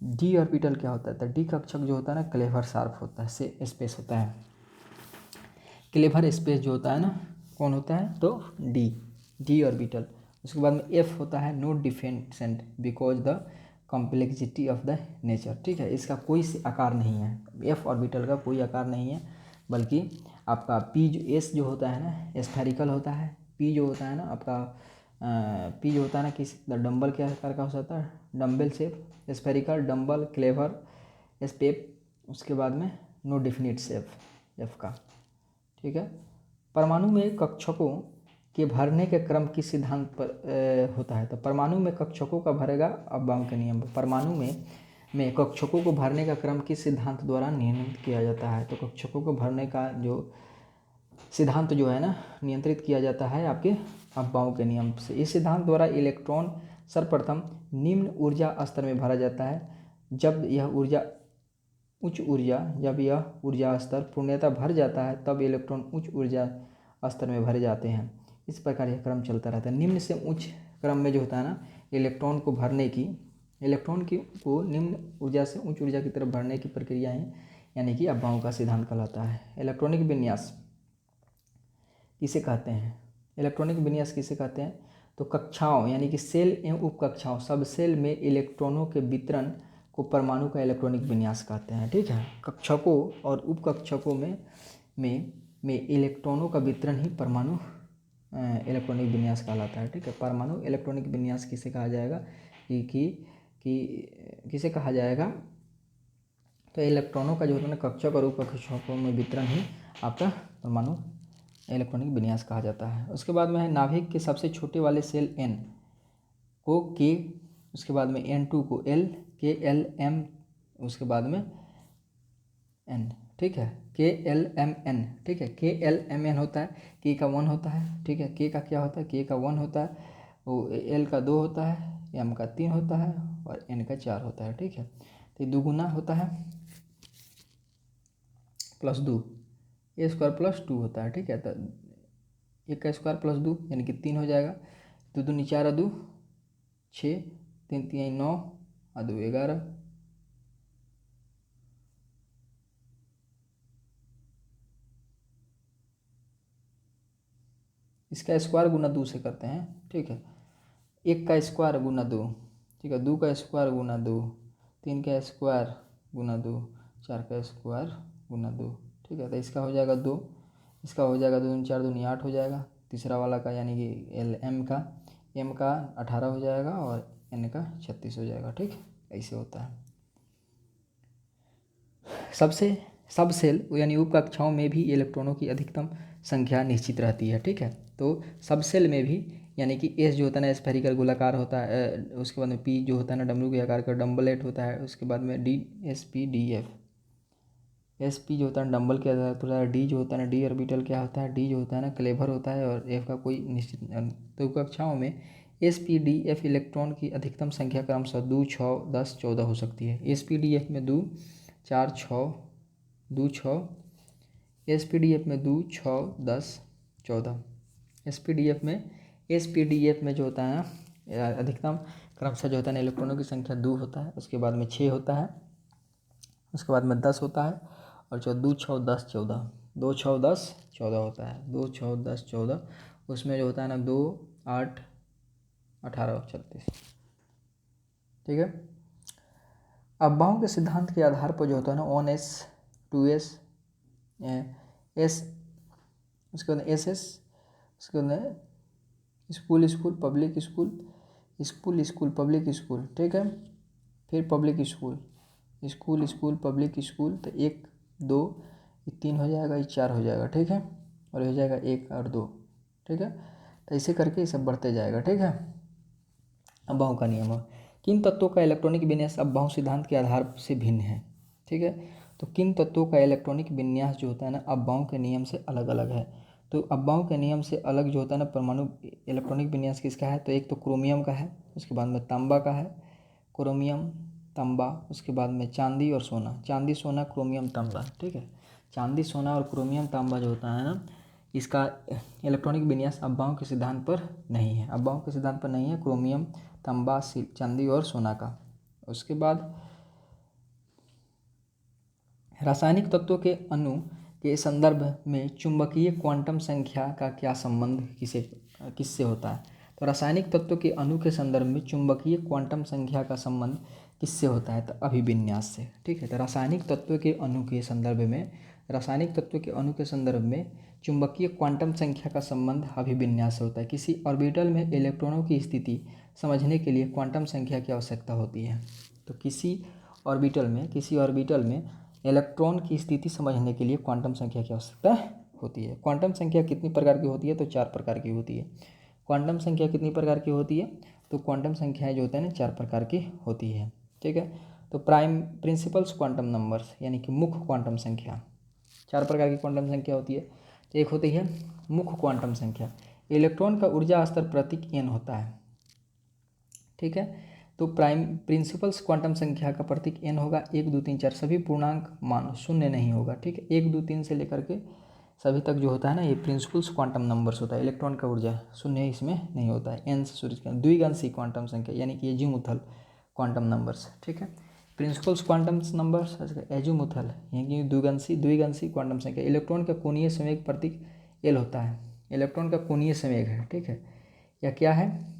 डी ऑर्बिटल क्या होता है, तो डी कक्षक जो होता है ना क्लेवर शार्प होता है, से स्पेस होता है। क्लेवर स्पेस जो होता है ना कौन होता है, तो डी ऑर्बिटल। उसके बाद में एफ होता है no difference because the complexity of the nature, ठीक है। इसका कोई आकार नहीं है, एफ ऑर्बिटल का कोई आकार नहीं है, बल्कि आपका पी जो एस जो होता है ना स्फेरिकल होता है। पी जो होता है ना आपका पी जो होता है ना किस डम्बल के आकार का हो सकता है, dumbbell shape, spherical, dumbbell, clover, shape. उसके बाद में नो डिफिनिट शेप एफ का, ठीक है। परमाणु में कक्षकों के भरने के क्रम किस सिद्धांत पर होता है, तो परमाणु में कक्षकों का भरेगा अबाउंग के नियम। परमाणु में कक्षकों को भरने का क्रम किस सिद्धांत द्वारा नियंत्रित किया जाता है, तो कक्षकों को भरने का जो सिद्धांत जो है ना नियंत्रित किया जाता है आपके अबाउंग के नियम से। इस सिद्धांत द्वारा इलेक्ट्रॉन सर्वप्रथम निम्न ऊर्जा स्तर में भरा जाता है। जब यह ऊर्जा स्तर पूर्णतः भर जाता है तब इलेक्ट्रॉन उच्च ऊर्जा स्तर में भरे जाते हैं। इस प्रकार यह क्रम चलता रहता है। निम्न से उच्च क्रम में जो होता है ना इलेक्ट्रॉन को निम्न ऊर्जा से उच्च ऊर्जा की तरफ भरने की प्रक्रिया है, यानी कि अबाउंग का सिद्धांत कहलाता है। इलेक्ट्रॉनिक विन्यास किसे कहते हैं, इलेक्ट्रॉनिक विन्यास किसे कहते हैं, तो कक्षाओं यानी कि सेल एवं उपकक्षाओं सब सेल में इलेक्ट्रॉनों के वितरण को परमाणु का इलेक्ट्रॉनिक विन्यास कहते हैं, ठीक है। कक्षकों और उपकक्षकों में इलेक्ट्रॉनों का वितरण ही परमाणु इलेक्ट्रॉनिक विन्यास कहलाता है। ठीक है, परमाणु इलेक्ट्रॉनिक विन्यास किसे कहा जाएगा कि किसे कहा जाएगा, तो इलेक्ट्रॉनों का जो होता है ना कक्षक और उपकक्षकों में वितरण ही आपका परमाणु इलेक्ट्रॉनिक विन्यास कहा जाता है। उसके बाद में है नाभिक के सबसे छोटे वाले सेल N को K, उसके बाद में N2 को L, KLM, उसके बाद में N। ठीक है, KLMN। ठीक है, KLMN होता है, K का 1 होता है। ठीक है, K का क्या होता है, K का 1 होता है, वो L का 2 होता है, M का 3 होता है और N का 4 होता है। ठीक है, तो दुगुना होता है प्लस 2, A स्क्वायर प्लस 2 होता है। ठीक है, तो 1 का स्क्वायर प्लस 2 यानी कि 3 हो जाएगा। 2 दूनी 4 2 6, 3 3 9 और 2 11। इसका स्क्वायर गुना 2 से करते हैं। ठीक है, 1 का स्क्वायर गुना 2। ठीक है, 2 का स्क्वायर गुना 2, 3 का स्क्वायर गुना 2, 4 का स्क्वायर गुना 2। ठीक है, तो इसका हो जाएगा 2, इसका हो जाएगा 2 4 दूनी 8 हो जाएगा। तीसरा वाला का यानी कि LM का M का 18 हो जाएगा और N का 36 हो जाएगा। ठीक, ऐसे होता है। सब सेल यानी उप कक्षाओं में भी इलेक्ट्रॉनों की अधिकतम संख्या निश्चित रहती है। ठीक है, तो सब सेल में भी यानी कि S जो होता है ना स्फेरिकल गोलाकार होता है, उसके बाद में P जो होता है ना डमरू के आकार का डम्बलेट होता है, उसके बाद में DSP SP जो होता है डम्बल के आधार होता है, D जो होता है ना D ऑर्बिटल क्या होता है, D जो होता है ना क्लेवर होता है और F का कोई निश्चित। तो कक्षाओं में SPDF इलेक्ट्रॉन की अधिकतम संख्या क्रमशः 2 6 10 14 हो सकती है। SPDF में 2 4 6 2 6, SPDF में 2 6 10 14। SPDF में जो होता है ना अधिकतम क्रमशः जो होता है ना इलेक्ट्रॉनों की संख्या 2 होता है, उसके बाद में 6 होता है, उसके बाद में 10 होता है और जो 2 6 10 14, 2 6 10 14 होता है, 2 6 10 14। उसमें जो होता है ना 2 8 18 और 36। ठीक है, अफवाहों के सिद्धांत के आधार पर जो होता है ना 1s 2s S, उसके बाद SS, उसके बाद school school public school, school school public school. ठीक है, फिर public school school school public school, तो 1 2 3 हो जाएगा, ये 4 हो जाएगा। ठीक है, और ये हो जाएगा 1 और 2। ठीक है, तो ऐसे करके ये सब बढ़ते जाएगा। ठीक है, अफवाहों का नियम किन तत्वों का इलेक्ट्रॉनिक विन्यास अफवाहों सिद्धांत के आधार से भिन्न है। ठीक है, तो किन तत्वों का इलेक्ट्रॉनिक विन्यास जो होता है ना अफवाहों के नियम से अलग अलग है। तो अफवाहों के नियम से अलग जो होता है ना परमाणु इलेक्ट्रॉनिक विन्यास किसका है, तो एक तो क्रोमियम का है, उसके बाद में तांबा का है, क्रोमियम तांबा, उसके बाद में चांदी और सोना, चांदी सोना क्रोमियम तांबा। ठीक है, चांदी सोना और क्रोमियम तांबा जो होता है ना इसका इलेक्ट्रॉनिक विन्यास अफवाहों के सिद्धांत पर नहीं है, अफवाहों के सिद्धांत पर नहीं है क्रोमियम तांबा चांदी और सोना का। उसके बाद रासायनिक तत्वों के अणु के संदर्भ में चुंबकीय क्वांटम संख्या का क्या संबंध किससे होता है। तो रासायनिक तत्व के अणु के संदर्भ में चुंबकीय क्वांटम संख्या का संबंध किससे होता है, तो अभिविन्यास से। ठीक है, तो रासायनिक तत्व के अणु के संदर्भ में चुंबकीय क्वांटम संख्या का संबंध अभिविन्यास से होता है। किसी ऑर्बिटल में इलेक्ट्रॉनों की स्थिति समझने के लिए क्वांटम संख्या की आवश्यकता होती है। तो किसी ऑर्बिटल में इलेक्ट्रॉन की स्थिति समझने के लिए क्वांटम संख्या की आवश्यकता होती है। क्वांटम संख्या कितनी प्रकार की होती है, तो 4 प्रकार की होती है। क्वांटम संख्या कितनी प्रकार की होती है, तो क्वांटम संख्याएं जो होता है ना 4 प्रकार की होती है। ठीक है, तो प्रिंसिपल्स क्वांटम नंबर्स यानी कि मुख्य क्वांटम संख्या, 4 प्रकार की क्वांटम संख्या होती है। एक होती है मुख्य क्वांटम संख्या, इलेक्ट्रॉन का ऊर्जा स्तर प्रतीक n होता है। ठीक है, तो प्रिंसिपल्स क्वांटम संख्या का प्रतीक n होगा। 1 2 3 4 सभी पूर्णांक मान शून्य नहीं होगा। ठीक है, 1 2 3 से लेकर के सभी तक जो होता है ना ये प्रिंसिपल्स क्वांटम नंबर्स होता है। इलेक्ट्रॉन का ऊर्जा शून्य इसमें नहीं होता है। n से शुरू करना द्विगांशी क्वांटम संख्या यानी कि एजीमुथल क्वांटम नंबर्स। ठीक है, प्रिंसिपल्स क्वांटम नंबर्स एजीमुथल यानी कि द्विगांशी क्वांटम संख्या। इलेक्ट्रॉन का कोणीय संवेग प्रतीक L होता है। इलेक्ट्रॉन का कोणीय संवेग है। ठीक है, या क्या है,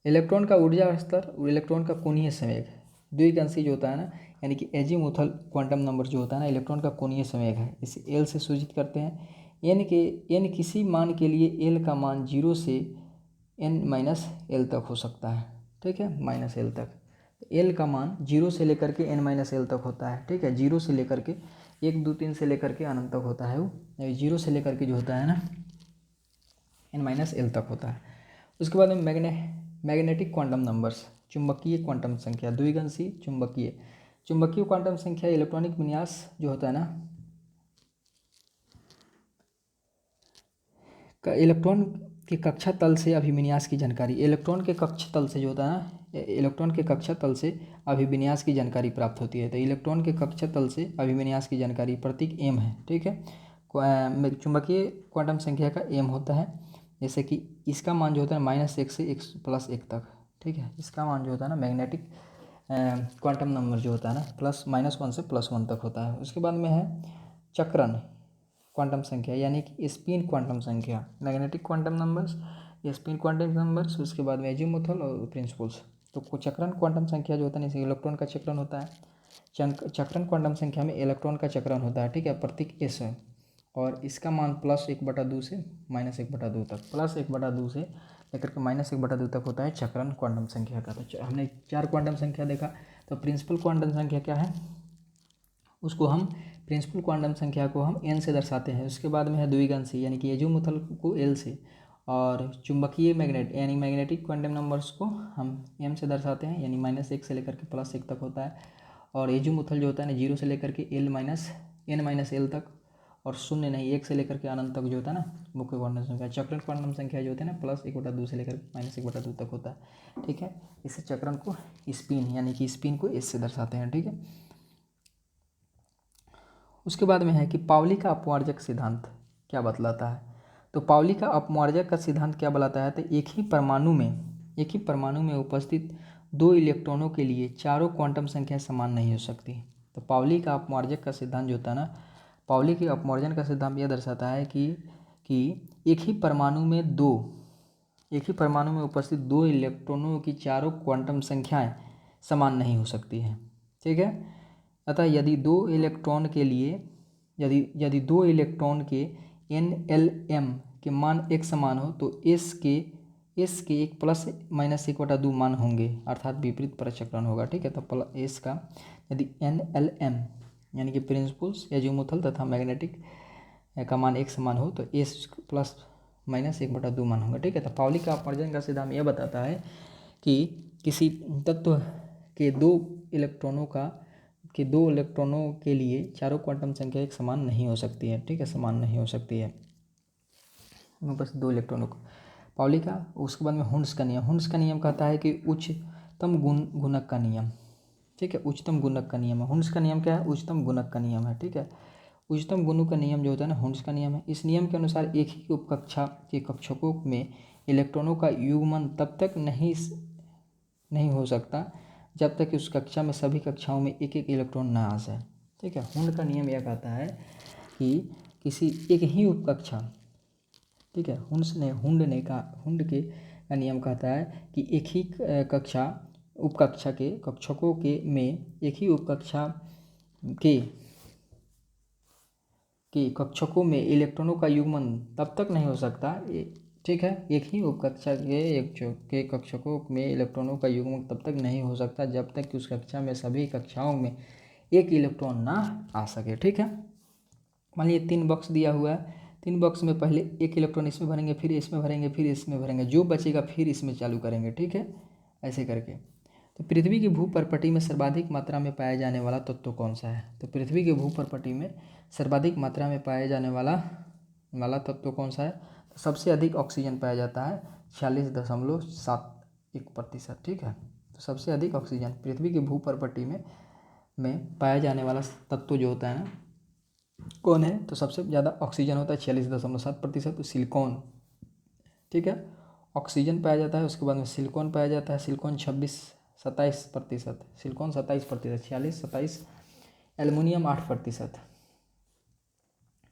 इलेक्ट्रॉन का ऊर्जा स्तर, इलेक्ट्रॉन का कोणीय संवेग। द्विगांशी जो होता है ना यानी कि एजीमुथल क्वांटम नंबर जो होता है ना इलेक्ट्रॉन का कोणीय संवेग है, इसे L से सूचित करते हैं। एन किसी मान के लिए एल का मान 0 से n माइनस एल तक हो सकता है, ठीक है, माइनस एल तक। एल का मान 0 से लेकर के n माइनस एल तक होता है, ठीक है, 0 से लेकर के 1 2 3 से लेकर के अनंत तक होता है, वो 0 से लेकर के जो होता है ना n माइनस एल तक होता है। उसके बाद में मैग्नेटिक क्वांटम नंबर्स, चुंबकीय क्वांटम संख्या, द्विगंशी चुंबकीय क्वांटम संख्या इलेक्ट्रॉनिक विन्यास जो होता है ना का इलेक्ट्रॉन के कक्षा तल से अभिविन्यास की जानकारी, इलेक्ट्रॉन के कक्षा तल से जो होता है ना, इलेक्ट्रॉन के कक्षा तल से अभिविन्यास की जानकारी प्राप्त होती है। तो इलेक्ट्रॉन के कक्षा तल से अभिविन्यास की जानकारी प्रतीक एम है, ठीक है। चुंबकीय क्वांटम संख्या का एम होता है, जैसे कि इसका मान जो होता है -1 से x+1 तक, ठीक है। इसका मान जो होता है ना मैग्नेटिक क्वांटम नंबर जो होता है ना -1 से +1 तक होता है। उसके बाद में है चक्रण क्वांटम संख्या यानी कि स्पिन क्वांटम संख्या, magnetic quantum numbers, spin quantum numbers, उसके बाद में एजीमुथल और प्रिंसिपल्स। तो चक्रण क्वांटम संख्या जो होता है जैसे इलेक्ट्रॉन का चक्रण होता है, चक्रण क्वांटम संख्या में इलेक्ट्रॉन का चक्रण होता है, ठीक है, प्रतीक एस है। और इसका मान +1/2 से -1/2 तक, +1/2 से लेकर के -1/2 तक होता है चक्रण क्वांटम संख्या का। तो हमने 4 क्वांटम संख्या देखा। तो प्रिंसिपल क्वांटम संख्या क्या है, उसको हम प्रिंसिपल क्वांटम संख्या को हम n से दर्शाते हैं। उसके बाद में है द्विगंशी यानी कि एजीमुथल को l से, और चुंबकीय यानी मैग्नेटिक क्वांटम नंबर्स को हम m से दर्शाते हैं, यानी -1 से लेकर के +1 तक होता है। और एजीमुथल जो होता है ना 0 से लेकर के n-l तक, और 0 नहीं 1 से लेकर के अनंत तक जो होता है ना मुख्य क्वांटम संख्या। चक्रण क्वांटम संख्या जो होता है ना +1/2 से लेकर -1/2 तक होता है, ठीक है। इस चक्रण को स्पिन यानी कि स्पिन को s से दर्शाते हैं, ठीक है। उसके बाद में है कि पाउली का अपवर्जक सिद्धांत क्या बतलाता है। तो पाउली का अपवर्जक का सिद्धांत क्या बतलाता है, तो एक ही परमाणु में उपस्थित 2 इलेक्ट्रॉनों के लिए चारों क्वांटम संख्या समान नहीं हो सकती। तो पाउली का अपवर्जक का सिद्धांत जो होता है ना, पाउली के अपवर्जन का सिद्धांत यह दर्शाता है कि एक ही परमाणु में उपस्थित 2 इलेक्ट्रॉनों की चारों क्वांटम संख्याएं समान नहीं हो सकती हैं, ठीक है। अतः यदि दो इलेक्ट्रॉन के n-l-m के मान एक समान हो तो s के 1 ± 1/2 मान होंगे, अर्थात विपरीत परचक्रण होगा, ठीक है। तो s का यदि n-l-m यानी कि प्रिंसिपल्स एजीमुथल तथा मैग्नेटिक का मान एक समान हो तो s ± 1/2 मान होगा, ठीक है। तो पाउली का अपवर्जन का सिद्धांत यह बताता है कि किसी तत्व के दो इलेक्ट्रॉनों के लिए चारों क्वांटम संख्या एक समान नहीं हो सकती है, ठीक है, समान नहीं हो सकती है बस 2 इलेक्ट्रॉनों को। पाउली का उसके बाद में हुंड्स का नियम कहता है कि उच्चतम गुणक का नियम, ठीक है, उच्चतम गुणक का नियम है। हुंड्स का नियम क्या है, उच्चतम गुणक का नियम है, ठीक है। उच्चतम गुणक का नियम जो होता है ना हुंड्स का नियम है। इस नियम के अनुसार एक ही उपकक्षा के कक्षकों में इलेक्ट्रॉनों का युग्मन तब तक नहीं हो सकता जब तक कि उस कक्षा में सभी कक्षाओं में एक एक इलेक्ट्रॉन ना आ जाए, ठीक है। हुंड का नियम यह कहता है कि किसी एक ही उपकक्षा, ठीक है, हुंड के का नियम कहता है कि एक ही उपकक्षा के कक्षकों के में एक ही उपकक्षा के कक्षकों में इलेक्ट्रॉनों का युग्मन तब तक नहीं हो सकता, ठीक है, एक ही उपकक्षा के कक्षकों में इलेक्ट्रॉनों का युग्मन तब तक नहीं हो सकता जब तक कि उस कक्षा में सभी कक्षाओं में एक इलेक्ट्रॉन ना आ सके, ठीक है। मान लीजिए 3 बॉक्स दिया हुआ है, 3 बॉक्स में पहले एक इलेक्ट्रॉन इसमें भरेंगे, फिर इसमें भरेंगे, फिर इसमें भरेंगे, जो बचेगा फिर इसमें चालू करेंगे, ठीक है, ऐसे करके। तो पृथ्वी की भूपर्पटी में सर्वाधिक मात्रा में पाया जाने वाला तत्व कौन सा है। तो पृथ्वी की भूपर्पटी में सर्वाधिक मात्रा में पाया जाने वाला तत्व कौन सा है। तो सबसे अधिक ऑक्सीजन पाया जाता है 46.71%, ठीक है। तो सबसे अधिक ऑक्सीजन पृथ्वी की भूपर्पटी में पाया जाने वाला तत्व जो होता है ना कौन है, तो सबसे ज़्यादा ऑक्सीजन होता है 46.7%, तो सिलिकॉन, ठीक है, ऑक्सीजन पाया जाता है। उसके बाद में सिलिकॉन पाया जाता है, सिलिकॉन 27%, सिलिकॉन 27%, 46, 27, एल्युमिनियम 8%,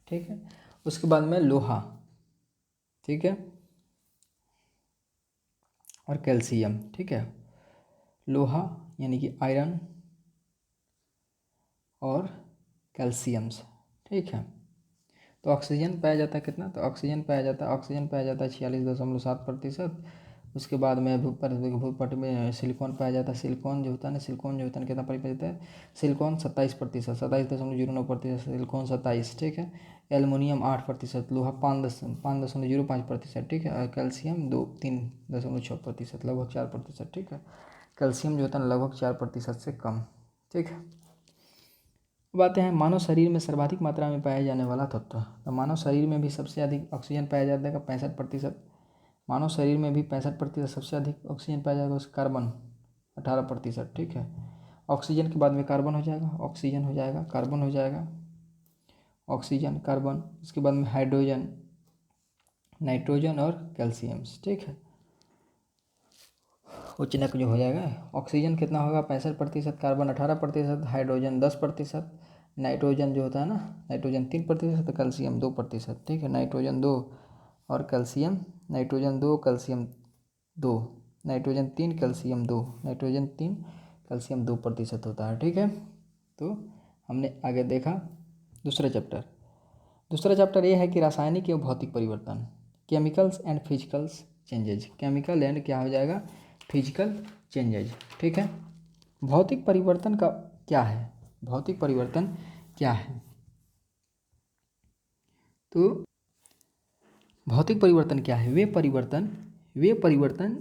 ठीक है। उसके बाद में लोहा, ठीक है, और कैल्शियम, ठीक है, लोहा यानी कि आयरन और कैल्शियम्स, ठीक है। तो ऑक्सीजन पाया जाता है कितना, तो ऑक्सीजन पाया जाता है 46.7%। उसके बाद में भूपट में सिलिकॉन पाया जाता है। सिलिकॉन जो होता है ना कितना पाया जाता है, सिलिकॉन 27%, 27.09%, सिलिकॉन 27, ठीक है। एल्युमिनियम 8%, लोहा 5.05%, ठीक है। और कैल्शियम 3.6%, लगभग 4%, ठीक है। कैल्शियम जो होता है लगभग 4% से कम, ठीक है। अब आते हैं मानव शरीर में सर्वाधिक मात्रा में पाया जाने वाला तत्व। तो मानव शरीर में भी सबसे अधिक ऑक्सीजन पाया जाता है 65%। मानव शरीर में भी 65% सबसे अधिक ऑक्सीजन पाया जाएगा, उसका कार्बन 18%, ठीक है। ऑक्सीजन के बाद में कार्बन हो जाएगा, ऑक्सीजन हो जाएगा, कार्बन हो जाएगा, ऑक्सीजन, कार्बन, उसके बाद में हाइड्रोजन, नाइट्रोजन और कैल्शियम्स, ठीक है। उच्चनक जो हो जाएगा, ऑक्सीजन कितना होगा 65%, कार्बन 18%, हाइड्रोजन 10%, नाइट्रोजन जो होता है ना, नाइट्रोजन 3%, कैल्शियम 2%, ठीक है। नाइट्रोजन 2 और calcium, nitrogen 2 calcium 2, nitrogen 3 calcium 2, nitrogen 3 calcium 2% होता है, ठीक है। तो हमने आगे देखा दूसरा चैप्टर ये है कि रासायनिक एवं भौतिक परिवर्तन, chemicals and physicals changes, chemical and क्या हो जाएगा, फिजिकल चेंजेज, ठीक है। भौतिक परिवर्तन का क्या है, भौतिक परिवर्तन क्या है, तो भौतिक परिवर्तन क्या है, वे परिवर्तन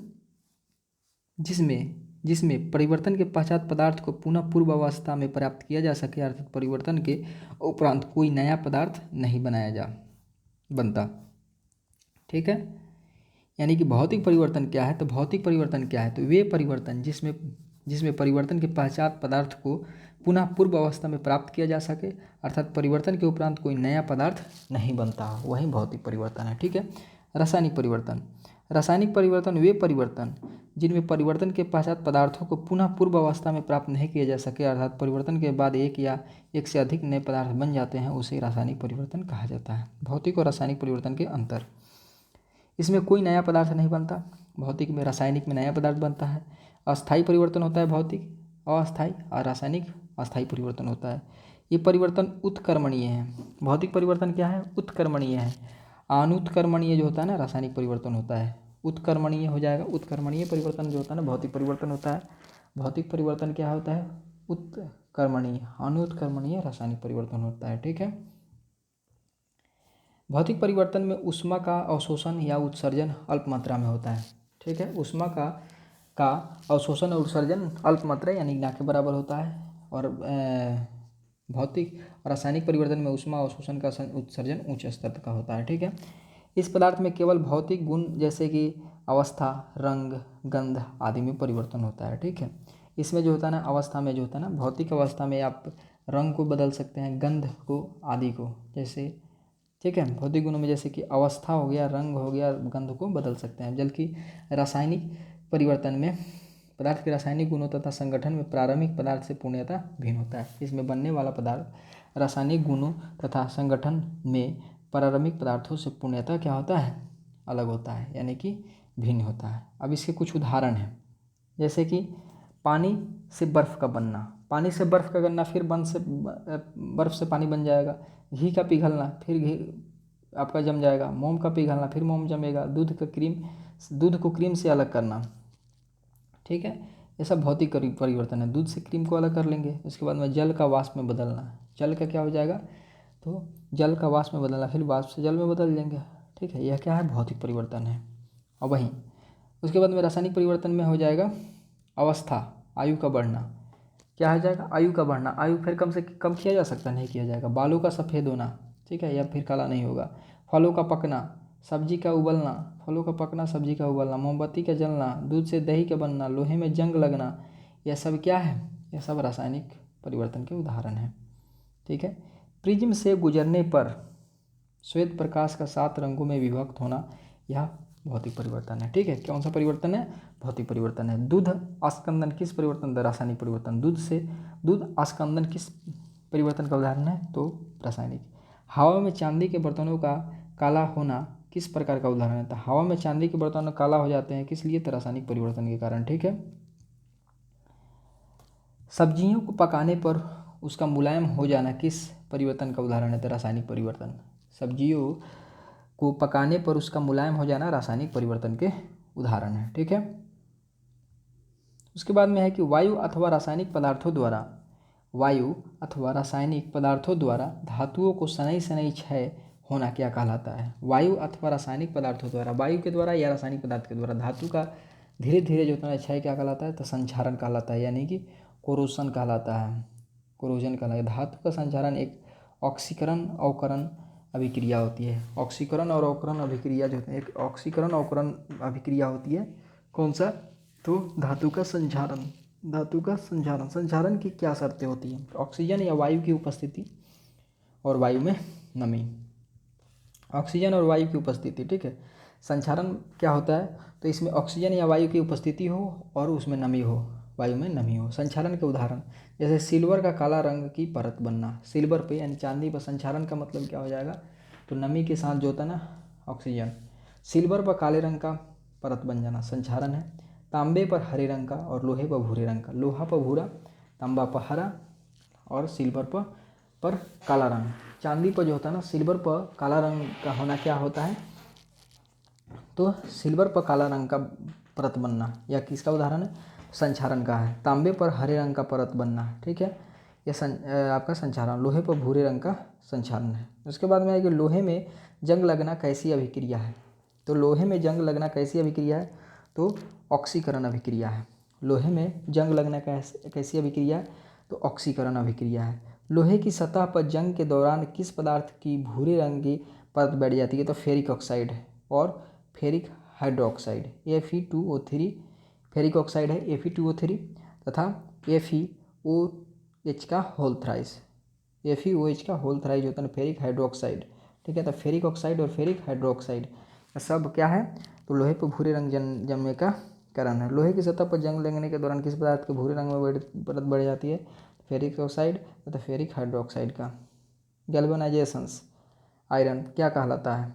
जिसमें परिवर्तन के पश्चात पदार्थ को पुनः पूर्व अवस्था में प्राप्त किया जा सके, अर्थात परिवर्तन के उपरांत कोई नया पदार्थ नहीं बनता, ठीक है। यानी कि भौतिक परिवर्तन क्या है, तो भौतिक परिवर्तन क्या है, तो वे परिवर्तन जिसमें परिवर्तन के पश्चात पदार्थ को पुनः पूर्व अवस्था में प्राप्त किया जा सके, अर्थात परिवर्तन के उपरांत कोई नया पदार्थ नहीं बनता, वही भौतिक परिवर्तन है, ठीक है। रासायनिक परिवर्तन वे परिवर्तन जिनमें परिवर्तन के पश्चात पदार्थों को पुनः पूर्व अवस्था में प्राप्त नहीं किया जा सके, अर्थात परिवर्तन के बाद एक या एक से अधिक नए पदार्थ बन जाते हैं, उसे रासायनिक परिवर्तन कहा जाता है। भौतिक और रासायनिक परिवर्तन के अंतर, इसमें कोई नया पदार्थ नहीं बनता, भौतिक में, रासायनिक में नया पदार्थ बनता है। अस्थायी परिवर्तन होता है भौतिक, अस्थायी, और रासायनिक अस्थायी परिवर्तन होता है। ये परिवर्तन उत्कर्मणीय है। भौतिक परिवर्तन क्या है, उत्कर्मणीय है। अनुत्कर्मणीय जो होता है ना रासायनिक परिवर्तन होता है, उत्कर्मणीय हो जाएगा। उत्कर्मणीय परिवर्तन जो होता है ना भौतिक परिवर्तन होता है। भौतिक परिवर्तन क्या होता है, उत्कर्मणीय। अनुत्कर्मणीय रासायनिक परिवर्तन होता है, ठीक है। भौतिक परिवर्तन में ऊष्मा का अवशोषण या उत्सर्जन अल्प मात्रा में होता है, ठीक है। ऊष्मा का अवशोषण और उत्सर्जन अल्प मात्रा यानी ना के बराबर होता है, और भौतिक और रासायनिक परिवर्तन में ऊष्मा अवशोषण का उत्सर्जन उच्च स्तर का होता है, ठीक है। इस पदार्थ में केवल भौतिक गुण जैसे कि अवस्था, रंग, गंध आदि में परिवर्तन होता है, ठीक है। इसमें जो होता है ना अवस्था में जो होता है ना, भौतिक अवस्था में आप रंग को बदल सकते हैं, गंध को आदि को, जैसे, ठीक है। भौतिक गुणों में जैसे कि अवस्था हो गया, रंग हो गया, गंध को बदल सकते हैं। जबकि रासायनिक परिवर्तन में पदार्थ के रासायनिक गुणों तथा संगठन में प्रारंभिक पदार्थ से पूर्णतः भिन्न होता है। इसमें बनने वाला पदार्थ रासायनिक गुणों तथा संगठन में प्रारंभिक पदार्थों से पूर्णतः क्या होता है, अलग होता है, यानी कि भिन्न होता है। अब इसके कुछ उदाहरण हैं, जैसे कि पानी से बर्फ़ का बनना, पानी से बर्फ़ का बनना, फिर बर्फ़ से पानी बन जाएगा। घी का पिघलना, फिर घी आपका जम जाएगा। मोम का पिघलना, फिर मोम जमेगा। दूध को क्रीम से अलग करना, ठीक है। ये सब भौतिक परिवर्तन है। दूध से क्रीम को अलग कर लेंगे। उसके बाद में जल का वाष्प में बदलना, जल का क्या हो जाएगा, तो जल का वाष्प में बदलना, फिर वाष्प से जल में बदल देंगे, ठीक है। यह क्या है, भौतिक परिवर्तन है। और वहीं उसके बाद में रासायनिक परिवर्तन में हो जाएगा अवस्था, आयु का बढ़ना। क्या हो जाएगा, आयु का बढ़ना। आयु फिर कम से कम किया जा सकता, नहीं किया जाएगा। बालों का सफ़ेद होना, ठीक है, या फिर काला नहीं होगा। फलों का पकना, सब्जी का उबलना, फलों का पकना, सब्जी का उबलना। मोमबत्ती का जलना, दूध से दही का बनना, लोहे में जंग लगना। यह सब क्या है, यह सब रासायनिक परिवर्तन के उदाहरण हैं, ठीक है। प्रिज्म से गुजरने पर श्वेत प्रकाश का 7 रंगों में विभक्त होना, यह भौतिक परिवर्तन है, ठीक है। कौन सा परिवर्तन है, भौतिक परिवर्तन है। दूध अस्कंदन किस परिवर्तन, रासायनिक परिवर्तन। दूध अस्कंदन किस परिवर्तन का उदाहरण है, तो रासायनिक। हवा में चांदी के बर्तनों का काला होना किस प्रकार का उदाहरण है, तो हवा में चांदी के बर्तन काला हो जाते हैं, किस लिए, तो रासायनिक परिवर्तन के कारण, ठीक है। सब्जियों को पकाने पर उसका मुलायम हो जाना किस परिवर्तन का उदाहरण है, तो रासायनिक परिवर्तन। सब्जियों को पकाने पर उसका मुलायम हो जाना रासायनिक परिवर्तन के उदाहरण है। ठीक है। उसके बाद में है कि वायु अथवा रासायनिक पदार्थों द्वारा धातुओं को शनैः शनैः क्षय होना क्या कहलाता है? वायु अथवा रासायनिक पदार्थों द्वारा, वायु के द्वारा या रासायनिक पदार्थ के द्वारा धातु का धीरे धीरे जो होता है क्षय क्या कहलाता है? तो संक्षारण कहलाता है, यानी कि कोरोशन कहलाता है, कोरोजन कहलाता है। धातु का संक्षारण एक ऑक्सीकरण अवकरण अभिक्रिया होती है। ऑक्सीकरण और अवकरण अभिक्रिया जो होती है, एक ऑक्सीकरण अवकरण अभिक्रिया होती है। कौन सा? तो धातु का संक्षारण। संक्षारण की क्या शर्तें होती हैं? ऑक्सीजन या वायु की उपस्थिति और वायु में नमी। ऑक्सीजन और वायु की उपस्थिति। ठीक है। संक्षारण क्या होता है? तो इसमें ऑक्सीजन या वायु की उपस्थिति हो और उसमें नमी हो, वायु में नमी हो। संक्षारण के उदाहरण जैसे सिल्वर का काला रंग की परत बनना। सिल्वर पे यानी चांदी पर संक्षारण का मतलब क्या हो जाएगा? तो नमी के साथ जो होता है ना ऑक्सीजन। सिल्वर पर काले रंग का परत बन जाना संक्षारण है। तांबे पर हरे रंग का और लोहे पर भूरे रंग का। लोहा पर भूरा, तांबा पर हरा और सिल्वर पर काला रंग। चांदी पर जो होता है ना सिल्वर पर काला रंग का होना क्या होता है? तो सिल्वर पर काला रंग का परत बनना या किसका उदाहरण है? संक्षारण का है। तांबे पर हरे रंग का परत बनना। ठीक है। यह आपका संक्षारण। लोहे पर भूरे रंग का संक्षारण है। उसके बाद में है कि लोहे में जंग लगना कैसी अभिक्रिया है? तो लोहे में जंग लगना कैसी अभिक्रिया है? तो ऑक्सीकरण अभिक्रिया है। लोहे में जंग लगना कैसी अभिक्रिया है? तो ऑक्सीकरण अभिक्रिया है। लोहे की सतह पर जंग के दौरान किस पदार्थ की भूरे रंग की परत बैठ जाती है? तो फेरिक ऑक्साइड और ferric hydroxide Fe2O3 ferric oxide है Fe2O3 तथा FeOH का होल थ्राइस FeOH का होल थ्राइस होता है फेरिक हाइड्रोक्साइड। ठीक है। तो फेरिक ऑक्साइड और फेरिक हाइड्रोक्साइड सब क्या है? तो लोहे पर भूरे रंग जमने का कारण है। लोहे की सतह पर जंग लगने के दौरान किस पदार्थ के भूरे रंग में परत बढ़ जाती है? फेरिक ऑक्साइड तथा फेरिक हाइड्रोक्साइड का। गैल्वेनाइजेशंस आयरन क्या कहलाता है?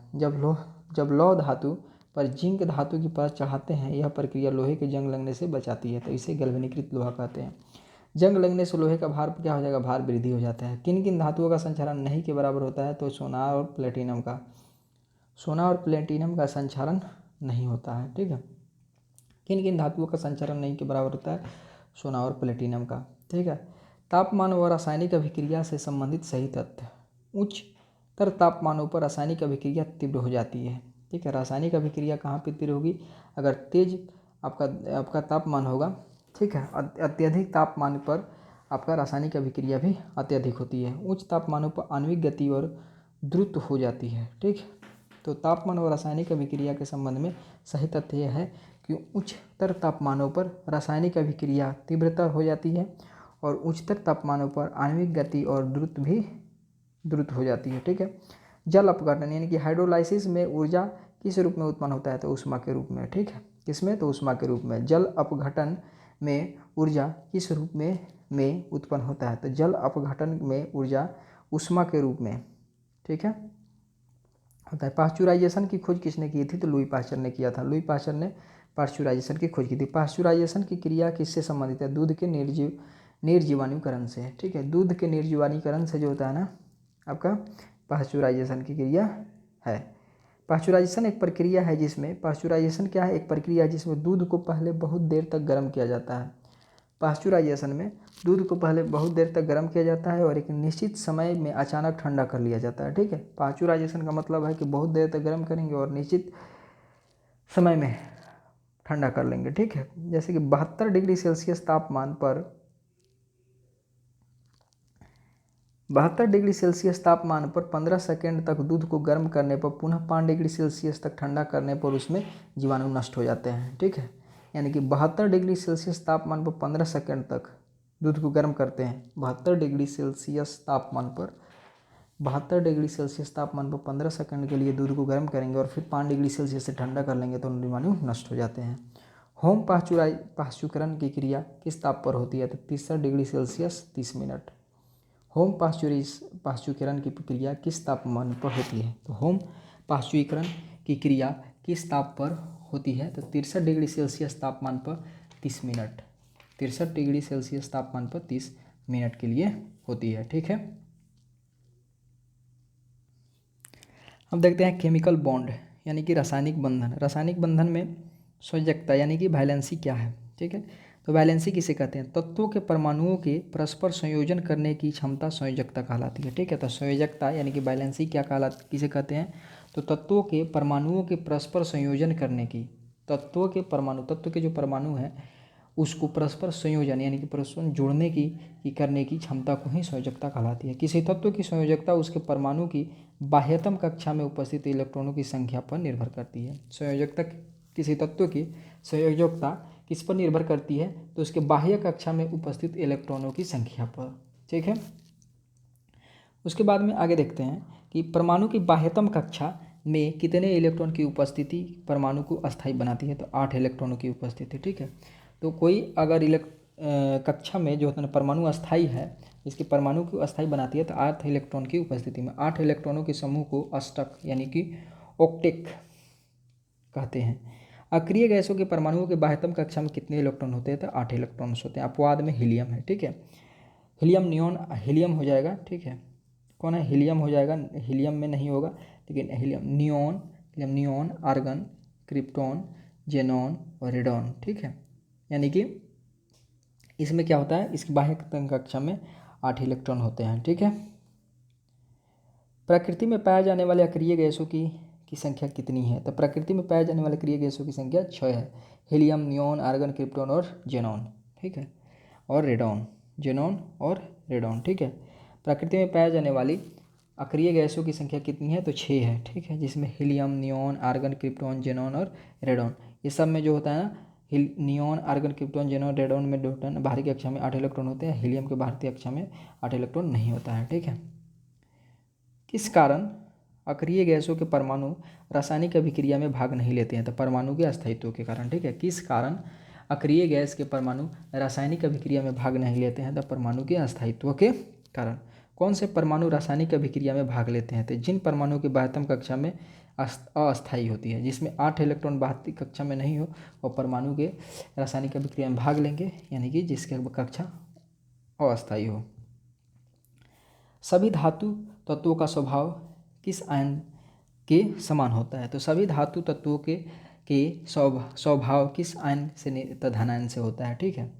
जब लौह धातु पर जिंक धातु की परत चढ़ाते हैं, यह प्रक्रिया लोहे के जंग लगने से बचाती है, तो इसे गैल्वेनीकृत लोहा कहते हैं। जंग लगने से लोहे का भार क्या हो जाएगा? भार वृद्धि हो जाता है। किन किन धातुओं का संक्षारण नहीं के बराबर होता है? तो सोना और प्लेटिनम का संक्षारण नहीं होता है। ठीक है। किन किन धातुओं का संक्षारण नहीं के बराबर होता है? सोना और प्लेटिनम का। ठीक है। तापमान व रासायनिक अभिक्रिया से संबंधित सही तथ्य। उच्चतर तापमानों पर रासायनिक अभिक्रिया तीव्र हो जाती है। ठीक है। रासायनिक अभिक्रिया कहाँ पर तीव्र होगी? अगर तेज आपका तापमान होगा। ठीक है। अत्यधिक तापमान पर आपका रासायनिक अभिक्रिया भी अत्यधिक होती है। उच्च तापमानों पर आणविक गति और द्रुत हो जाती है। ठीक। तो तापमान और रासायनिक अभिक्रिया के संबंध में सही तथ्य यह है कि उच्चतर तापमानों पर रासायनिक अभिक्रिया तीव्रतर हो जाती है और उच्चतर तापमानों पर आणविक गति और द्रुत हो जाती है। ठीक है। जल अपघटन यानी कि हाइड्रोलाइसिस में ऊर्जा किस रूप में उत्पन्न होता है? तो ऊष्मा के रूप में। ठीक है। किसमें? तो ऊष्मा के रूप में। जल अपघटन में ऊर्जा किस रूप में उत्पन्न होता है? तो जल अपघटन में ऊर्जा ऊष्मा के रूप में। ठीक है, होता है। पाश्चुराइजेशन की खोज किसने की थी? तो लुई पाश्चर ने किया था। लुई पाश्चर ने पाश्चुराइजेशन की खोज की थी। पाश्चुराइजेशन की क्रिया किससे संबंधित है? दूध के निर्जीवाणुकरण से। ठीक है। दूध के निर्जीवाणुकरण से जो होता है ना आपका पाश्चुराइजेशन की क्रिया है। पाश्चुराइजेशन एक प्रक्रिया है जिसमें पाश्चुराइजेशन क्या है? एक प्रक्रिया है जिसमें दूध को पहले बहुत देर तक गर्म किया जाता है। पाश्चुराइजेशन में दूध को पहले बहुत देर तक गर्म किया जाता है और एक निश्चित समय में अचानक ठंडा कर लिया जाता है। ठीक है। पाश्चुराइजेशन का मतलब है कि बहुत देर तक गर्म करेंगे और निश्चित समय में ठंडा कर लेंगे। ठीक है। जैसे कि 72 डिग्री सेल्सियस तापमान पर 15 सेकेंड तक दूध को गर्म करने पर पुनः 5 डिग्री सेल्सियस तक ठंडा करने पर उसमें जीवाणु नष्ट हो जाते हैं। ठीक है। यानी कि 72 डिग्री सेल्सियस तापमान पर 15 सेकेंड तक दूध को गर्म करते हैं। 72 डिग्री सेल्सियस तापमान पर 15 सेकेंड के लिए दूध को गर्म करेंगे और फिर 5 डिग्री सेल्सियस से ठंडा कर लेंगे तो जीवाणु नष्ट हो जाते हैं। होम पाश्चुकरण की क्रिया किस ताप पर होती है? तो 63 डिग्री सेल्सियस 30 मिनट। होम पाश्चुकरण की प्रक्रिया किस तापमान पर होती है? तो होम पाश्चुकरण की क्रिया किस ताप पर होती है? तो 63 डिग्री सेल्सियस तापमान पर 30 मिनट। 63 डिग्री सेल्सियस तापमान पर 30 मिनट के लिए होती है। ठीक है। हम देखते हैं केमिकल बॉन्ड यानी कि रासायनिक बंधन। रासायनिक बंधन में संयोजकता यानी कि वैलेंसी क्या है, ठीक है। तो वैलेंसी किसे कहते हैं? तत्वों के परमाणुओं के परस्पर संयोजन करने की क्षमता संयोजकता कहलाती है, ठीक है। तो संयोजकता यानी कि वैलेंसी क्या किसे कहते हैं? तो तत्वों के परमाणुओं के परस्पर संयोजन करने की, तत्व के जो परमाणु हैं उसको परस्पर संयोजन यानी कि परस्पर जोड़ने की करने की क्षमता को ही संयोजकता कहलाती है। किसी तत्व की संयोजकता उसके परमाणु की बाह्यतम कक्षा में उपस्थित इलेक्ट्रॉनों की संख्या पर निर्भर करती है। संयोजकता, किसी तत्व की संयोजकता किस पर निर्भर करती है? तो उसके बाह्य कक्षा में उपस्थित इलेक्ट्रॉनों की संख्या पर, ठीक है। उसके बाद में आगे देखते हैं कि परमाणु की बाह्यतम कक्षा में कितने इलेक्ट्रॉन की उपस्थिति परमाणु को अस्थायी बनाती है? तो 8 इलेक्ट्रॉनों की उपस्थिति, ठीक है। तो कोई अगर कक्षा में जो होता है परमाणु अस्थायी है, इसके परमाणु को अस्थायी बनाती है तो 8 इलेक्ट्रॉन की उपस्थिति में 8 इलेक्ट्रॉनों के समूह को अष्टक यानी कि ऑक्टेट कहते हैं। अक्रिय गैसों के परमाणुओं के बाह्यतम कक्षा में कितने इलेक्ट्रॉन होते हैं? तो 8 इलेक्ट्रॉन्स होते हैं। अपवाद में हीलियम है, ठीक है। हीलियम नियॉन हीलियम हो जाएगा, ठीक है। कौन है? हीलियम हो जाएगा, हीलियम में नहीं होगा, लेकिन helium neon, argon, krypton, xenon और रेडॉन, ठीक है। यानी कि इसमें क्या होता है, इसकी बाह्य कक्षा में 8 इलेक्ट्रॉन होते हैं, ठीक है। प्रकृति में पाए जाने वाले अक्रिय गैसों की संख्या कितनी है? तो प्रकृति में पाए जाने वाले अक्रिय गैसों की संख्या 6 है। हीलियम, नियॉन, आर्गन, क्रिप्टॉन और जेनॉन, ठीक है, और रेडॉन, जेनॉन और रेडॉन, ठीक है। प्रकृति में पाए जाने वाली अक्रिय गैसों की संख्या कितनी है? तो 6 है, ठीक है, जिसमें helium, neon, argon, krypton, xenon और रेडॉन, ये सब में जो होता है ना, neon, argon, krypton, xenon, radon में जो बाहरी कक्षा में 8 इलेक्ट्रॉन होते हैं, हीलियम के बाहरी कक्षा में 8 इलेक्ट्रॉन नहीं होता है, ठीक है। किस कारण अक्रिय गैसों के परमाणु रासायनिक अभिक्रिया में भाग नहीं लेते हैं? तो परमाणु के अस्थायित्व के कारण, ठीक है। किस कारण अक्रिय गैस के परमाणु रासायनिक अभिक्रिया में भाग नहीं लेते हैं? तो परमाणु के अस्थायित्व के कारण। कौन से परमाणु रासायनिक अभिक्रिया में भाग लेते हैं? तो जिन परमाणु की बाह्यतम कक्षा में अस्थायी होती है, जिसमें 8 इलेक्ट्रॉन बाह्य कक्षा में नहीं हो, और परमाणु के रासायनिक अभिक्रिया में भाग लेंगे, यानी कि जिसकी कक्षा अस्थायी हो। सभी धातु तत्वों का स्वभाव किस आयन के समान होता है? तो सभी धातु तत्वों के स्वभाव किस आयन से धन आयन से होता है, ठीक है।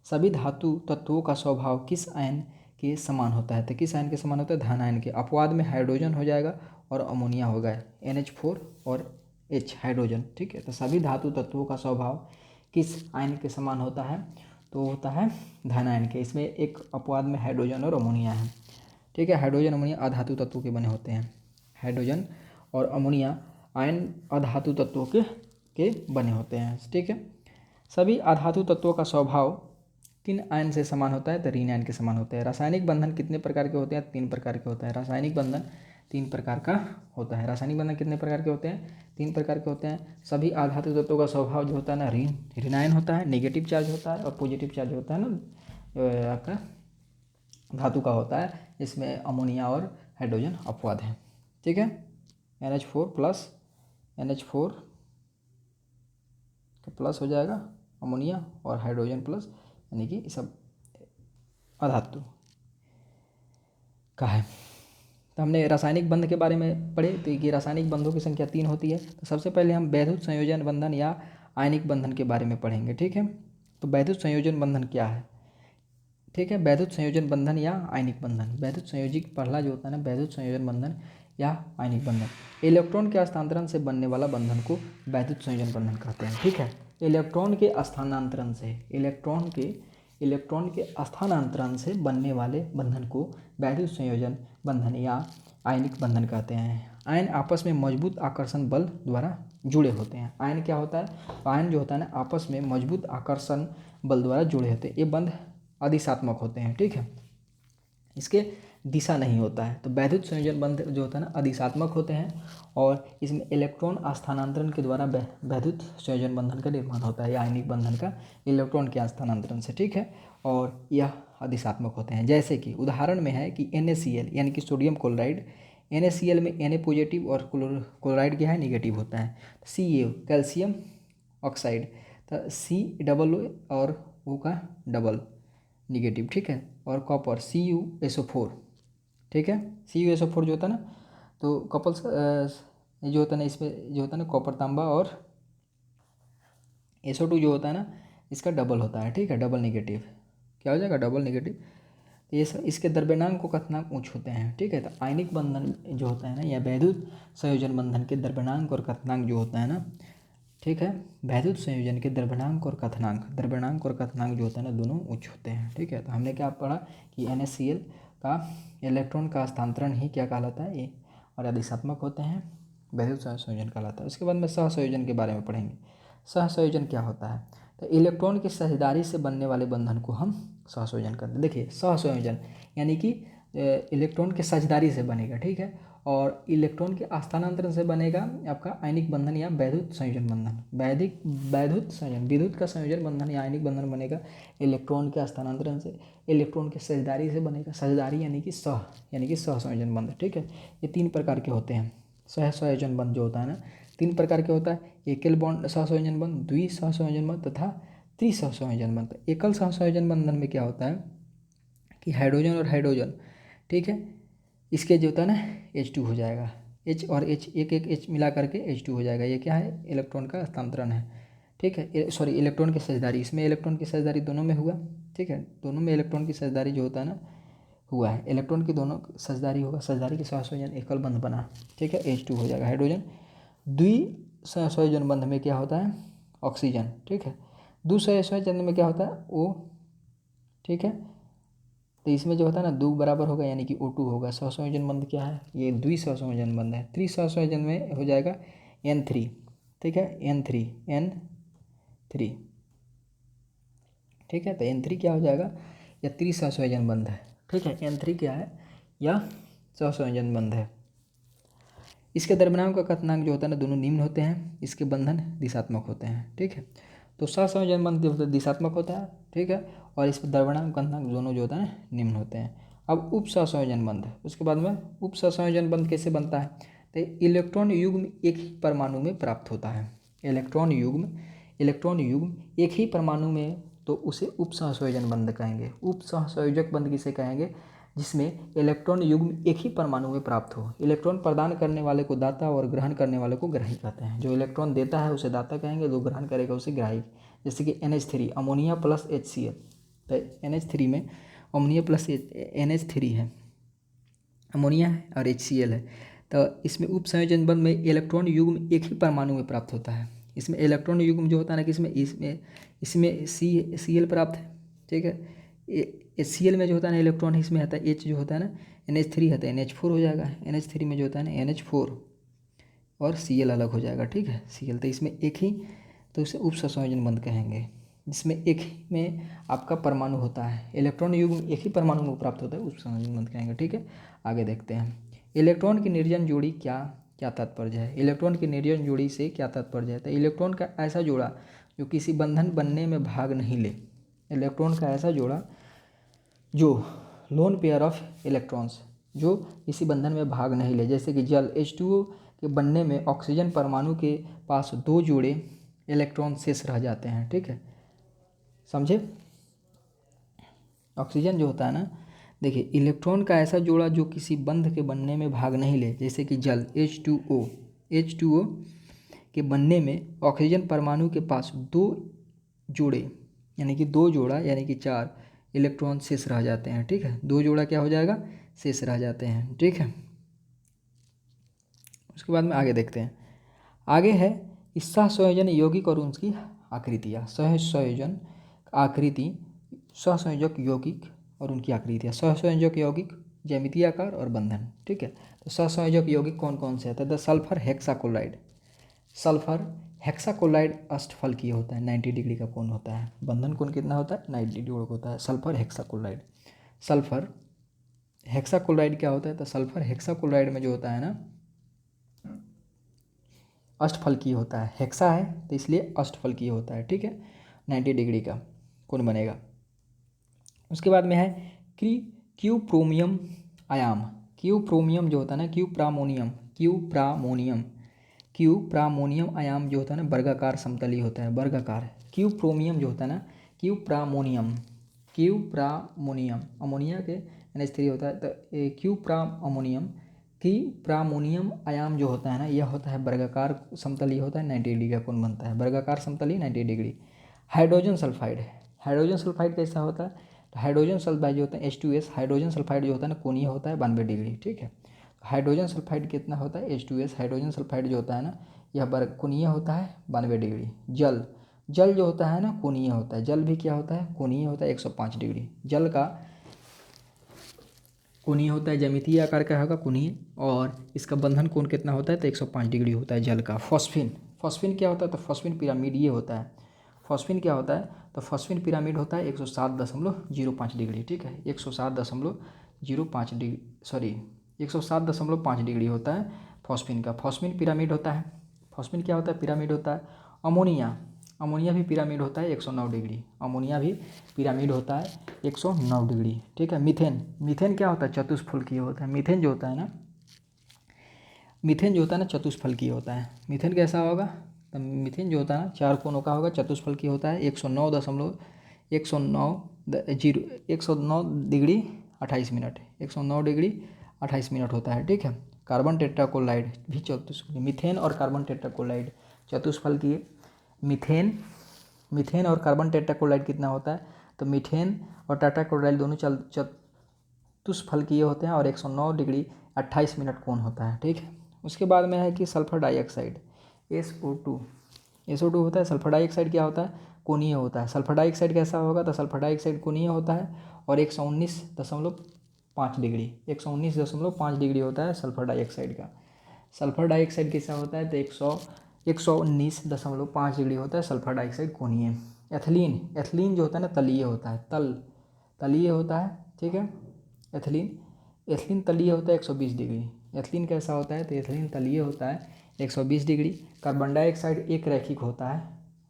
सभी धातु तत्वों का स्वभाव किस आयन के समान होता है? तो किस आयन के समान होता है? धन आयन के। अपवाद में हाइड्रोजन हो जाएगा और अमोनिया होगा, NH4 और H हाइड्रोजन, ठीक है। तो सभी धातु तत्वों का स्वभाव किस आयन के समान होता है? तो होता है धन आयन के। इसमें एक अपवाद में हाइड्रोजन और अमोनिया है, ठीक है। हाइड्रोजन अमोनिया अधातु तत्वों के बने होते हैं। हाइड्रोजन और अमोनिया आयन अधातु तत्वों के बने होते हैं, ठीक है। सभी अधातु तत्वों का स्वभाव किन आयन से समान होता है? तो ऋण आयन के समान होता है। रासायनिक बंधन कितने प्रकार के होते हैं? 3 प्रकार के होता है। रासायनिक बंधन 3 प्रकार का होता है। रासायनिक बंधन कितने प्रकार के होते हैं? 3 प्रकार के होते हैं। सभी अधातु तत्वों का स्वभाव जो होता है ना, ऋण आयन होता है, नेगेटिव चार्ज होता है, और पॉजिटिव चार्ज होता है ना आपका धातु का होता है। इसमें अमोनिया और हाइड्रोजन अपवाद है, ठीक है। NH4 प्लस, NH4 का प्लस हो जाएगा अमोनिया, और हाइड्रोजन प्लस, यानी कि सब अधातु का है। तो हमने रासायनिक बंध के बारे में पढ़े, तो ये रासायनिक बंधों की संख्या 3 होती है। तो सबसे पहले हम वैद्युत संयोजन बंधन या आयनिक बंधन के बारे में पढ़ेंगे, ठीक है। तो वैद्युत संयोजन बंधन क्या है, ठीक है। वैद्युत संयोजन बंधन या आयनिक बंधन। वैद्युत संयोजिक पहला जो होता है ना, वैद्युत संयोजन बंधन या आयनिक बंधन। इलेक्ट्रॉन के हस्तांतरण से बनने वाला बंधन को वैद्युत संयोजन बंधन कहते हैं, ठीक है। इलेक्ट्रॉन के स्थानांतरण से, इलेक्ट्रॉन के स्थानांतरण से बनने वाले बंधन को वैद्युत संयोजन बंधन या आयनिक बंधन कहते हैं। आयन आपस में मजबूत आकर्षण बल द्वारा जुड़े होते हैं। आयन क्या होता है? आयन जो होता है ना, आपस में मजबूत आकर्षण बल द्वारा जुड़े होते हैं। ये बंध अदिशात्मक होते हैं, ठीक है, इसके दिशा नहीं होता है। तो वैद्युत संयोजन बंध जो होता है ना, अदिशात्मक होते हैं, और इसमें इलेक्ट्रॉन स्थानांतरण के द्वारा वैद्युत संयोजन बंधन का निर्माण होता है, या आयनिक बंधन का इलेक्ट्रॉन के स्थानांतरण से, ठीक है। और यह अदिशात्मक होते हैं। जैसे कि उदाहरण में है कि NaCl यानी कि सोडियम क्लोराइड, NaCl में Na पॉजिटिव और क्लोराइड क्या है, निगेटिव होता है। Ca कैल्शियम ऑक्साइड, तो COO और O का डबल निगेटिव, ठीक है। और कॉपर CuSO4, ठीक है, CuSO4 जो होता है ना, तो कपल्स जो होता है ना, इसमें जो होता है ना कॉपर तांबा और SO2 जो होता है ना इसका डबल होता है, ठीक है, डबल नेगेटिव। क्या हो जाएगा? Double negative. तो ये इसके द्रव्यनांक को कथनांक उच्च होते हैं, ठीक है। तो आयनिक बंधन जो होता है ना या वैद्युत संयोजन बंधन के द्रव्यनांक और कथनांक जो होता है ना, ठीक है, वैद्युत संयोजन के द्रव्यनांक और कथनांक जो होता है ना दोनों उच्च होते हैं, ठीक है। तो हमने क्या पढ़ा कि NaCl का इलेक्ट्रॉन का हस्तांतरण ही क्या कहलाता है, ये और दिशात्मक होते हैं, वैद्युत संयोजन कहलाता है। उसके बाद में सहसंयोजन के बारे में पढ़ेंगे। सहसंयोजन क्या होता है? तो इलेक्ट्रॉन की साझेदारी से बनने वाले बंधन को हम सहसंयोजन करते हैं। देखिए सहसंयोजन यानी कि इलेक्ट्रॉन के साझेदारी से बनेगा, ठीक है, और इलेक्ट्रॉन के स्थानांतरण से बनेगा आपका आयनिक बंधन या वैद्युत संयोजन बंधन। वैद्युत संयोजन, विद्युत का संयोजन बंधन या आयनिक बंधन बनेगा इलेक्ट्रॉन के स्थानांतरण से, इलेक्ट्रॉन के साझेदारी से बनेगा। साझेदारी यानी कि सहसंयोजन बंध, ठीक है। ये 3 प्रकार के होते हैं। सहसंयोजन बंध जो होता है ना 3 प्रकार के होता है। एकल बॉन्ड सहसंयोजन बंध, द्विसहसंयोजन बंध तथा त्रिसहसंयोजन बंध। एकल सहसंयोजन बंधन में क्या होता है कि हाइड्रोजन और हाइड्रोजन, ठीक है, इसके जो होता है ना H2 हो जाएगा, H और H एक H मिला करके H2 हो जाएगा। ये क्या है? इलेक्ट्रॉन का हस्तांतरण है, ठीक है, सॉरी इलेक्ट्रॉन की साझेदारी। इसमें इलेक्ट्रॉन की साझेदारी दोनों में हुआ, ठीक है, दोनों में इलेक्ट्रॉन की साझेदारी जो होता है ना हुआ है, इलेक्ट्रॉन की दोनों साझेदारी होगा, साझेदारी के सहसंयोजन एकल बंध बना, ठीक है, H2 हो जाएगा हाइड्रोजन। द्विसहसंयोजन बंध में क्या होता है? ऑक्सीजन, ठीक है। द्विसहसंयोजन में क्या होता है? O, ठीक है। तो इसमें जो होता है ना 2 बराबर होगा यानी कि O2 होगा। सहसंयोजन बंध क्या है? ये द्विसहसंयोजन बंध है। त्रिसहसंयोजन में हो जाएगा N3, ठीक है, N3, ठीक है। तो N3 क्या हो जाएगा? या त्रिसहसंयोजन बंध है, ठीक है। N3 क्या है? या सहसंयोजन बंध है। इसके द्रव्यनांक का कथनांक जो होता है ना दोनों निम्न होते हैं, इसके बंधन दिशात्मक होते हैं, ठीक है। तो सहसंयोजन बंध जो होता है दिशात्मक होता है, ठीक है, और इस पर द्रव्यनांक कथनांक दोनों जो होता है निम्न होते हैं। अब उप सहसंयोजन बंध, उसके बाद में उप सहसंयोजन बंध कैसे बनता है? तो इलेक्ट्रॉन युग्म एक ही परमाणु में प्राप्त होता है। इलेक्ट्रॉन युग्म एक ही परमाणु में, तो उसे उप सहसंयोजन बंध कहेंगे। उप सहसंयोजक बंध किसे कहेंगे? जिसमें इलेक्ट्रॉन युग्म एक ही परमाणु में प्राप्त हो। इलेक्ट्रॉन प्रदान करने वाले को दाता और ग्रहण करने वाले को ग्राही कहते हैं। जो इलेक्ट्रॉन देता है उसे दाता कहेंगे, जो ग्रहण करेगा उसे ग्राही। जैसे कि NH3 अमोनिया प्लस HCl, तो NH3 में अमोनिया प्लस NH3 है, अमोनिया है और HCl है। तो इसमें उप संयोजन बंध में इलेक्ट्रॉन युग्म एक ही परमाणु में प्राप्त होता है। इसमें इलेक्ट्रॉन युग्म जो होता है ना कि इसमें Cl प्राप्त है, ठीक है। HCl में जो होता है ना इलेक्ट्रॉन इसमें आता है, H जो होता है ना NH3 आता है, NH4 हो जाएगा। NH3 में जो होता है ना NH4 और Cl अलग हो जाएगा, ठीक है, Cl। तो इसमें एक ही, तो इसे उप सहसंयोजन बंध कहेंगे। जिसमें एक ही में आपका परमाणु होता है, इलेक्ट्रॉन युग्म एक ही परमाणु में प्राप्त होता है, उप सहसंयोजन बंध कहेंगे, ठीक है। आगे देखते हैं इलेक्ट्रॉन की निर्जन जोड़ी क्या तात्पर्य है। इलेक्ट्रॉन की निर्जन जोड़ी से क्या तात्पर्य है? तो इलेक्ट्रॉन का ऐसा जोड़ा जो किसी बंधन बनने में भाग नहीं ले। इलेक्ट्रॉन का ऐसा जोड़ा जो लोन पेयर ऑफ इलेक्ट्रॉन्स, जो किसी बंधन में भाग नहीं ले। जैसे कि जल H2O के बनने में ऑक्सीजन परमाणु के पास 2 जोड़े इलेक्ट्रॉन शेष रह जाते हैं, ठीक है, समझे। ऑक्सीजन जो होता है ना, देखिए इलेक्ट्रॉन का ऐसा जोड़ा जो किसी बंध के बनने में भाग नहीं ले। जैसे कि जल H2O के बनने में ऑक्सीजन परमाणु के पास 2 जोड़े यानी कि 2 जोड़ा यानी कि 4 इलेक्ट्रॉन शेष रह जाते हैं, ठीक है। 2 जोड़ा क्या हो जाएगा? शेष रह जाते हैं, ठीक है। उसके बाद में आगे देखते हैं। आगे है सहसंयोजन यौगिक और उनकी आकृतियाँ। सहसंयोजन आकृति, सहसंयोजक यौगिक और उनकी आकृतियाँ। सहसंयोजक यौगिक ज्यामितीय आकार और बंधन, ठीक है। तो सहसंयोजक यौगिक कौन कौन से होता है? सल्फर हेक्साकोलाइड, सल्फर हेक्साकोलाइड अष्टफलकीय होता है, 90 डिग्री का कोण होता है। बंधन कोण कितना होता है? 90 डिग्री होता है। सल्फर हेक्साकोलाइड, सल्फर हेक्साकोलाइड क्या होता है? तो सल्फर हेक्साकोलाइड में जो होता है ना अष्टफलकीय होता है। हेक्सा है तो इसलिए अष्टफलकीय होता है, ठीक है, 90 डिग्री का कोण बनेगा। उसके बाद में है क्यूप्रोमियम आयाम। क्यूप्रोमियम जो होता है ना क्यूप्रामोनियम आयाम जो होता है ना वर्गाकार समतलीय होता है, वर्गाकार। क्यूप्रोमियम जो होता है ना क्यूप्रामोनियम अमोनिया के NH3 होता है, तो क्यूप्रामोनियम कि प्रामोनियम आयाम जो होता है ना, यह होता है वर्गाकार समतलीय होता है, 90 डिग्री का कोण बनता है, वर्गाकार समतलीय 90 degree. Hydrogen sulphide, hydrogen sulphide कैसा होता है, तो हाइड्रोजन सल्फाइड जो होता है H2S, हाइड्रोजन सल्फाइड जो होता है ना कोणीय होता है 92 डिग्री, ठीक है। हाइड्रोजन सल्फाइड कितना होता है H2S, हाइड्रोजन सल्फाइड जो होता है ना यह वर्ग कोणीय होता है 92 डिग्री। जल, जल जो होता है ना कोणीय होता है, जल भी क्या होता है कोणीय होता है 105 डिग्री। जल का कोणीय होता है, ज्यामितीय आकार का होगा कोणीय, और इसका बंधन कोण कितना होता है तो 105 डिग्री होता है जल का। फॉस्फिन, फॉस्फिन क्या होता है तो फॉस्फिन पिरामिडीय होता है। फॉस्फिन क्या होता है तो फॉस्फिन पिरामिड होता है 107.05 डिग्री, ठीक है, 107.05 डिग्री, सॉरी 107.5 डिग्री होता है फॉस्फिन का। फॉस्फिन पिरामिड होता है, फॉस्फिन क्या होता है पिरामिड होता है। अमोनिया, अमोनिया भी पिरामिड होता है 109 डिग्री, अमोनिया भी पिरामिड होता है 109 डिग्री, ठीक है। मीथेन, मीथेन क्या होता है चतुष्फलकीय होता है। मीथेन जो होता है ना, मीथेन जो होता है ना चतुष्फलकीय होता है। मीथेन कैसा होगा तो मीथेन जो होता है ना 4 कोणों का होगा, चतुष्फलकीय होता है, 109 डिग्री 28 मिनट, 109 डिग्री 28 मिनट होता है, ठीक है। कार्बन टेट्राक्लोराइड भी चतुष्फलकीय, मीथेन और कार्बन टेट्राक्लोराइड चतुष्फलकीय। मीथेन, मीथेन और कार्बन टेट्राक्लोराइड कितना होता है तो मीथेन और टेट्राक्लोराइड दोनों चतुष्फलकीय होते हैं और 109 डिग्री 28 मिनट कोण होता है, ठीक है। उसके बाद में है कि सल्फर डाइऑक्साइड SO2, SO2 होता है। सल्फर डाइऑक्साइड क्या होता है कोणीय होता है। सल्फर डाइऑक्साइड कैसा होगा तो सल्फर डाइऑक्साइड कोणीय होता है और 119.5 डिग्री, 119.5 डिग्री होता है सल्फर डाइऑक्साइड का। सल्फर डाइऑक्साइड कैसा होता है तो 119.5 डिग्री होता है सल्फर डाइऑक्साइड कोणीय। एथिलीन, एथिलीन जो होता है ना तलीय होता है, तलीय होता है, ठीक है। एथिलीन, एथिलीन तलीय होता है 120 डिग्री। एथिलीन कैसा होता है तो एथिलीन तलीय होता है 120 डिग्री। कार्बन डाइऑक्साइड एक रैखिक होता है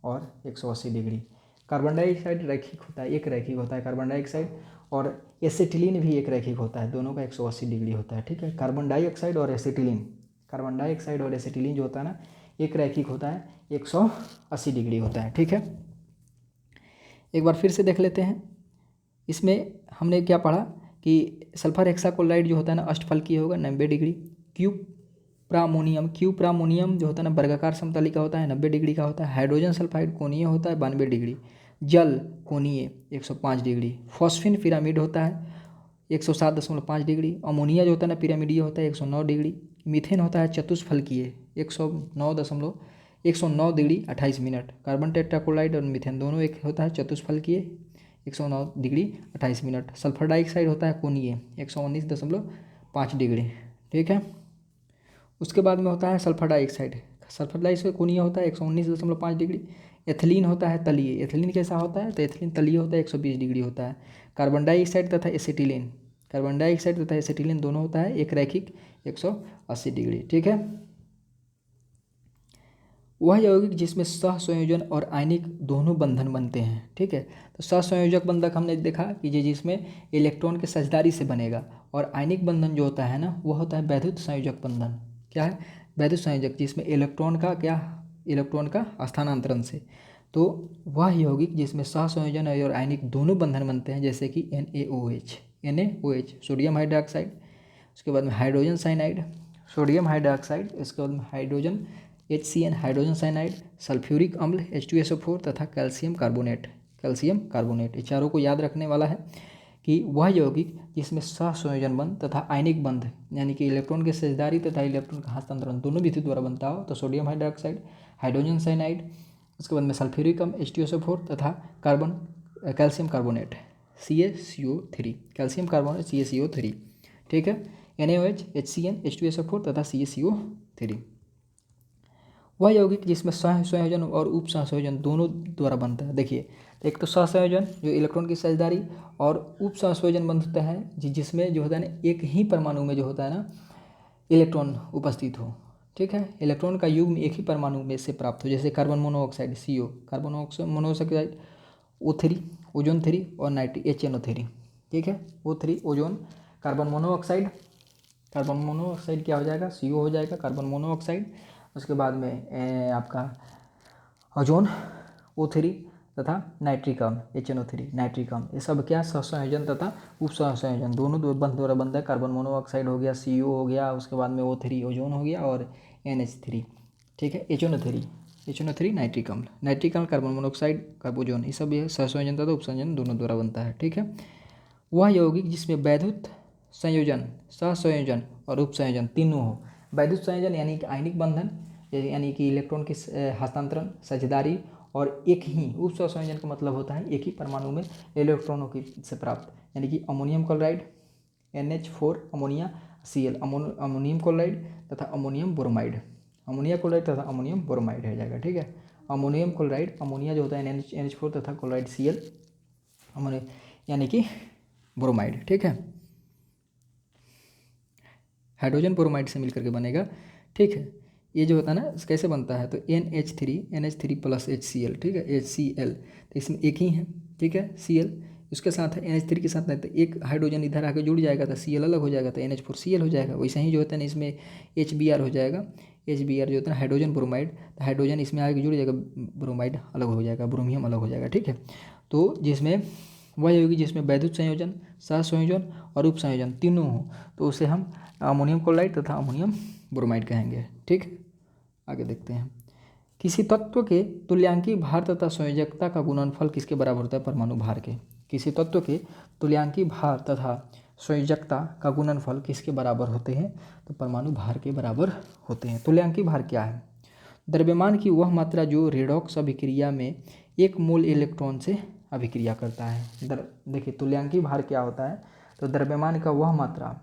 और 180 डिग्री। कार्बन डाइऑक्साइड रैखिक होता है, एक रैखिक होता है कार्बन डाइऑक्साइड, और एसिटिलीन भी एक रैखिक होता है, दोनों का 180 डिग्री होता है, ठीक है। कार्बन डाइऑक्साइड और एसिटिलीन, कार्बन डाइऑक्साइड और एसिटिलीन जो होता है ना एक रैखिक होता है, 180 डिग्री होता है, ठीक है। एक बार फिर से देख लेते हैं, इसमें हमने क्या पढ़ा कि सल्फर हेक्साक्लोराइड जो होता है ना अष्टफलकीय होगा 90 डिग्री। क्यू प्रामोनियम जो होता है ना वर्गाकार समतली का होता है 90 डिग्री का होता है। हाइड्रोजन सल्फाइड कोणीय होता है 92 डिग्री। जल कोणीय 105 डिग्री। फॉस्फिन पिरामिड होता है 107.5 डिग्री। अमोनिया जो होता है ना पिरामिडीय होता है 109 डिग्री। मीथेन होता है चतुष्फलकीय 109 डिग्री 28 मिनट। कार्बन टेट्राक्लोराइड और मीथेन दोनों एक होता है चतुष्फलकीय 109 डिग्री 28 मिनट। सल्फर डाइऑक्साइड होता है कोणीय 119.5 डिग्री, ठीक है। उसके बाद में होता है सल्फर डाइऑक्साइड, सल्फर डाइऑक्साइड कोणीय होता है 119.5 डिग्री। एथिलीन होता है तलीय, एथिलीन कैसा होता है तो एथिलीन तलीय होता है 120 डिग्री होता है। कार्बन डाइऑक्साइड तथा एसिटिलीन, कार्बन डाइऑक्साइड तथा एसिटिलीन दोनों होता है एक रैखिक 180 डिग्री, ठीक है। वह यौगिक जिसमें सहसंयोजन और आयनिक दोनों बंधन बनते हैं, ठीक है। तो सहसंयोजक बंधक हमने देखा कि ये जिसमें इलेक्ट्रॉन के साझेदारी से बनेगा, और आयनिक बंधन जो होता है ना वह होता है वैद्युत संयोजक बंधन। क्या है वैद्युत संयोजक, जिसमें इलेक्ट्रॉन का क्या, इलेक्ट्रॉन का स्थानांतरण से। तो वह यौगिक जिसमें सहसंयोजन और आयनिक दोनों बंधन बनते हैं, जैसे कि NaOH सोडियम हाइड्रोक्साइड, उसके बाद में हाइड्रोजन साइनाइड, सोडियम हाइड्रोक्साइड, इसके बाद में hydrogen HCN hydrogen cyanide, sulphuric अम्ल H2SO4 तथा कैल्शियम कार्बोनेट, कैल्शियम कार्बोनेट। ये चारों को याद रखने वाला है कि वह यौगिक जिसमें सहसंयोजन बंध तथा आयनिक बंध यानी कि इलेक्ट्रॉन के साझेदारी तथा इलेक्ट्रॉन का हस्तांतरण दोनों विधि द्वारा बनता हो तो सोडियम हाइड्रोक्साइड, हाइड्रोजन साइनाइड, उसके बाद में सल्फ्यूरिक अम्ल H2SO4 तथा calcium carbonate CaCO3, calcium carbonate CaCO3, ठीक है। NaOH HCN H2SO4 तथा CaCO3। वह यौगिक जिसमें सहसंयोजन और उप सहसंयोजन दोनों द्वारा बनता है। देखिए, एक तो सहसंयोजन जो इलेक्ट्रॉन की साझेदारी, और उप सहसंयोजन बनता है जिसमें जो होता है ना एक ही परमाणु में जो होता है ना इलेक्ट्रॉन उपस्थित हो, ठीक है। इलेक्ट्रॉन का युग्म एक ही परमाणु में से प्राप्त हो, जैसे carbon monoxide CO, carbon monoxide O3, ozone 3 और HNO3, ठीक है। O3 ozone, carbon monoxide, carbon monoxide क्या हो जाएगा CO हो जाएगा कार्बन मोनोऑक्साइड। उसके बाद में आपका ओजोन O3 तथा नाइट्रिक अम्ल HNO3 नाइट्रिक अम्ल, ये सब क्या सहसंयोजन तथा उप सहसंयोजन दोनों द्वारा बनता है। कार्बन मोनोऑक्साइड हो गया, CO हो गया, उसके बाद में O3 ओजोन हो गया और NH3, ठीक है, HNO3 नाइट्रिक अम्ल कार्बन मोनोऑक्साइड कार्बोजोन, ये सब ये सहसंयोजन तथा उपसंयोजन दोनों द्वारा बनता है, ठीक है। वह यौगिक जिसमें वैद्युत संयोजन, सहसंयोजन और उपसंयोजन तीनों हो। वैद्युत संयोजन यानी कि आयनिक बंधन, यानी कि इलेक्ट्रॉन के हस्तांतरण, साझेदारी, और एक ही उप सहसंयोजन का मतलब होता है एक ही परमाणु में इलेक्ट्रॉनों की से प्राप्त, यानी कि ammonium chloride NH4 ammonia Cl ammonium chloride तथा अमोनियम ब्रोमाइड, अमोनिया क्लोराइड तथा अमोनियम ब्रोमाइड हो जाएगा, ठीक है। अमोनियम क्लोराइड अमोनिया जो होता है NH4 तथा क्लोराइड Cl अमोनिया यानी कि ब्रोमाइड, ठीक है, हाइड्रोजन ब्रोमाइड से मिलकर के बनेगा, ठीक है। ये जो होता है ना कैसे बनता है, तो NH3 प्लस HCl, ठीक है, HCl, तो इसमें एक ही है, ठीक है, Cl, उसके साथ NH3 के साथ नहीं तो एक हाइड्रोजन इधर आके जुड़ जाएगा तो Cl अलग हो जाएगा तो NH4Cl हो जाएगा। वैसे ही जो होता है ना इसमें HBr हो जाएगा, HBr जो होता है हाइड्रोजन ब्रोमाइड, तो हाइड्रोजन इसमें आके जुड़ जाएगा, ब्रोमाइड अलग हो जाएगा, ब्रोमियम अलग हो जाएगा, ठीक है। तो जिसमें वह होगी जिसमें वैद्युत संयोजन, सहसंयोजन और उप संयोजन तीनों हो, तो उसे हम अमोनियम क्लोराइड तथा अमोनियम ब्रोमाइड कहेंगे, ठीक। आगे देखते हैं, किसी तत्व के तुल्यांकी भार तथा संयोजकता का गुणनफल किसके बराबर होता है, परमाणु भार के। किसी तत्व के तुल्यांकी भार तथा संयोजकता का गुणनफल किसके बराबर होते हैं, तो परमाणु भार के बराबर होते हैं। तुल्यांकी भार क्या है, द्रव्यमान की वह मात्रा जो रेडॉक्स अभिक्रिया में 1 मोल इलेक्ट्रॉन से अभिक्रिया करता है। देखिए तुल्यांकी भार क्या होता है, तो द्रव्यमान का वह मात्रा,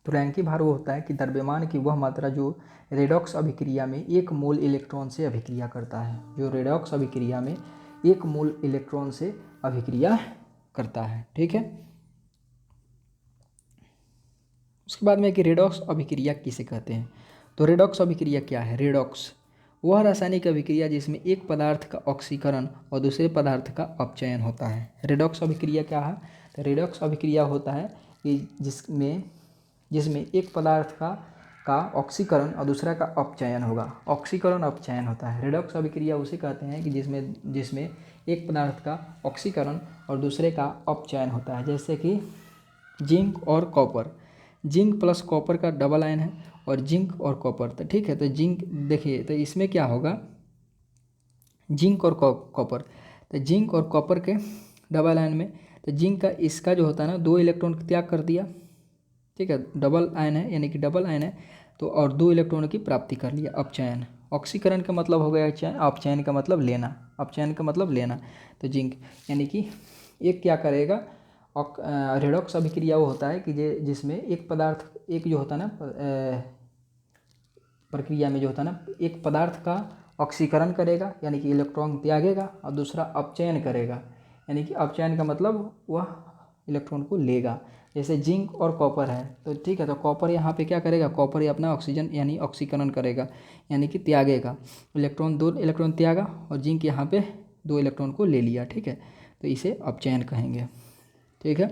तुल्यांकी भार वो होता है कि द्रव्यमान की वह मात्रा जो रेडॉक्स अभिक्रिया में 1 मोल इलेक्ट्रॉन से अभिक्रिया करता है, जो रेडॉक्स अभिक्रिया में 1 मोल इलेक्ट्रॉन से अभिक्रिया करता है, ठीक है। उसके बाद में कि रेडॉक्स अभिक्रिया किसे कहते हैं, तो रेडॉक्स अभिक्रिया क्या है, रेडॉक्स वह रासायनिक अभिक्रिया जिसमें एक पदार्थ का ऑक्सीकरण और दूसरे पदार्थ का अपचयन होता है। रेडॉक्स अभिक्रिया क्या है, तो रेडॉक्स अभिक्रिया होता है कि जिसमें एक पदार्थ का ऑक्सीकरण और दूसरा का अपचयन होगा, ऑक्सीकरण अपचयन होता है। रेडॉक्स अभिक्रिया उसे कहते हैं कि जिसमें एक पदार्थ का ऑक्सीकरण और दूसरे का अपचयन होता है, जैसे कि जिंक और कॉपर, जिंक प्लस कॉपर का डबल आयन है, और जिंक और कॉपर, तो ठीक है। तो जिंक देखिए तो इसमें क्या होगा, जिंक और कॉपर, तो जिंक और कॉपर के डबल आयन में, तो जिंक का इसका जो होता है ना 2 इलेक्ट्रॉन त्याग कर दिया, ठीक है, डबल आयन है यानी कि डबल आयन है, तो और 2 इलेक्ट्रॉनों की प्राप्ति कर लिया, अपचयन। ऑक्सीकरण का मतलब हो गया चयन, अपचयन का मतलब लेना, अपचयन का मतलब लेना, तो जिंक यानी कि एक क्या करेगा, रेडॉक्स अभिक्रिया वो होता है कि जिसमें एक पदार्थ, एक जो होता है ना प्रक्रिया में जो होता है ना, एक पदार्थ का ऑक्सीकरण करेगा यानी कि इलेक्ट्रॉन त्यागेगा, और दूसरा अपचयन करेगा यानी कि अपचयन का मतलब वह इलेक्ट्रॉन को लेगा। जैसे जिंक और कॉपर है, तो ठीक है, तो कॉपर यहाँ पे क्या करेगा, कॉपर ये अपना ऑक्सीजन यानी ऑक्सीकरण करेगा यानी कि त्यागेगा, इलेक्ट्रॉन 2 इलेक्ट्रॉन त्यागा, और जिंक यहाँ पे 2 इलेक्ट्रॉन को ले लिया, ठीक है, तो इसे अपचयन कहेंगे, ठीक है।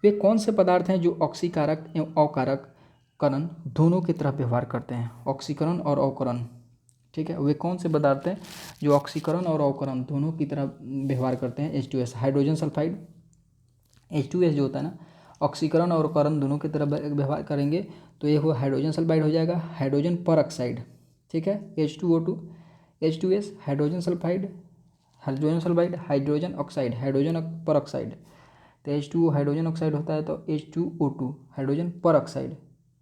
वे कौन से पदार्थ हैं जो ऑक्सीकारक एवं अवकारक करण दोनों की तरफ व्यवहार करते हैं, ऑक्सीकरण और अवकरण, ठीक है। वे कौन से पदार्थ हैं जो ऑक्सीकरण और अवकरण दोनों की तरफ व्यवहार करते हैं, H2S हाइड्रोजन सल्फाइड, H2S जो होता है ना ऑक्सीकरण और अवकरण दोनों की तरफ व्यवहार करेंगे, तो ये हुआ हाइड्रोजन सल्फाइड हो जाएगा, हाइड्रोजन पर ऑक्साइड, ठीक है, H2O2, H2S hydrogen sulphide, hydrogen oxide, hydrogen पर ऑक्साइड, तो H2O हाइड्रोजन ऑक्साइड होता है, तो H2O2 हाइड्रोजन पर ऑक्साइड,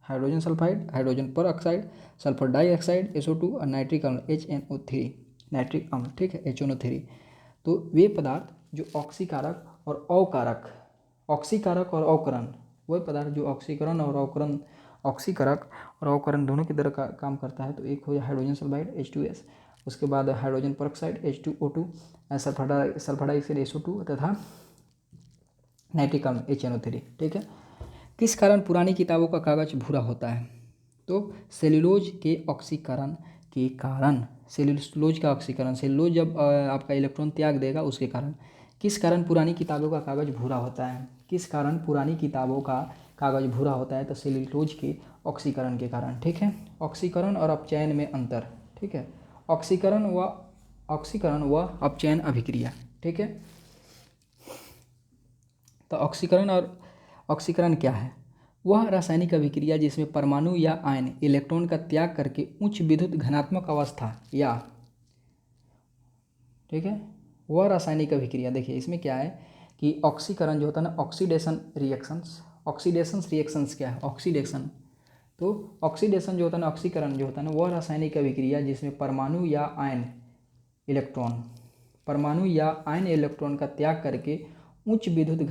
हाइड्रोजन सल्फाइड, हाइड्रोजन पर ऑक्साइड, सल्फर डाइऑक्साइड SO2 और नाइट्रिक अम्ल HNO3 नाइट्रिक अम्ल, ठीक है, HNO3। तो वे पदार्थ जो ऑक्सीकारक और अवकारक, ऑक्सीकारक और अवकरण, वह पदार्थ जो ऑक्सीकरण और अवकरण, ऑक्सीकारक और अवकरण दोनों की तरह काम करता है, तो एक हो हाइड्रोजन सल्फाइड H2S, उसके बाद हाइड्रोजन पर oxide H2O2, sulphur dioxide SO2 तथा नाइट्रिक अम्ल HNO3, ठीक है। किस कारण पुरानी किताबों का कागज़ भूरा होता है, तो सेल्यूलोज के ऑक्सीकरण के कारण, सेल्यूलोज का ऑक्सीकरण, सेल्यूलोज जब आपका इलेक्ट्रॉन त्याग देगा उसके कारण। किस कारण पुरानी किताबों का कागज़ भूरा होता है, किस कारण पुरानी किताबों का कागज़ भूरा होता है, तो सेल्यूलोज के ऑक्सीकरण के कारण, ठीक है। ऑक्सीकरण और अपचयन में अंतर, ठीक है, ऑक्सीकरण व ऑक्सीकरण व अपचयन अभिक्रिया। ठीक है, तो ऑक्सीकरण क्या है? वह रासायनिक अभिक्रिया जिसमें परमाणु या आयन इलेक्ट्रॉन का त्याग करके उच्च विद्युत घनात्मक अवस्था या, ठीक है, वह रासायनिक अभिक्रिया। देखिए इसमें क्या है कि ऑक्सीकरण जो होता है ना, ऑक्सीडेशन रिएक्शंस क्या है? ऑक्सीडेशन, तो ऑक्सीडेशन जो होता है ना, ऑक्सीकरण जो होता है ना, वह रासायनिक अभिक्रिया जिसमें परमाणु या आयन इलेक्ट्रॉन का त्याग करके उच्च विद्युत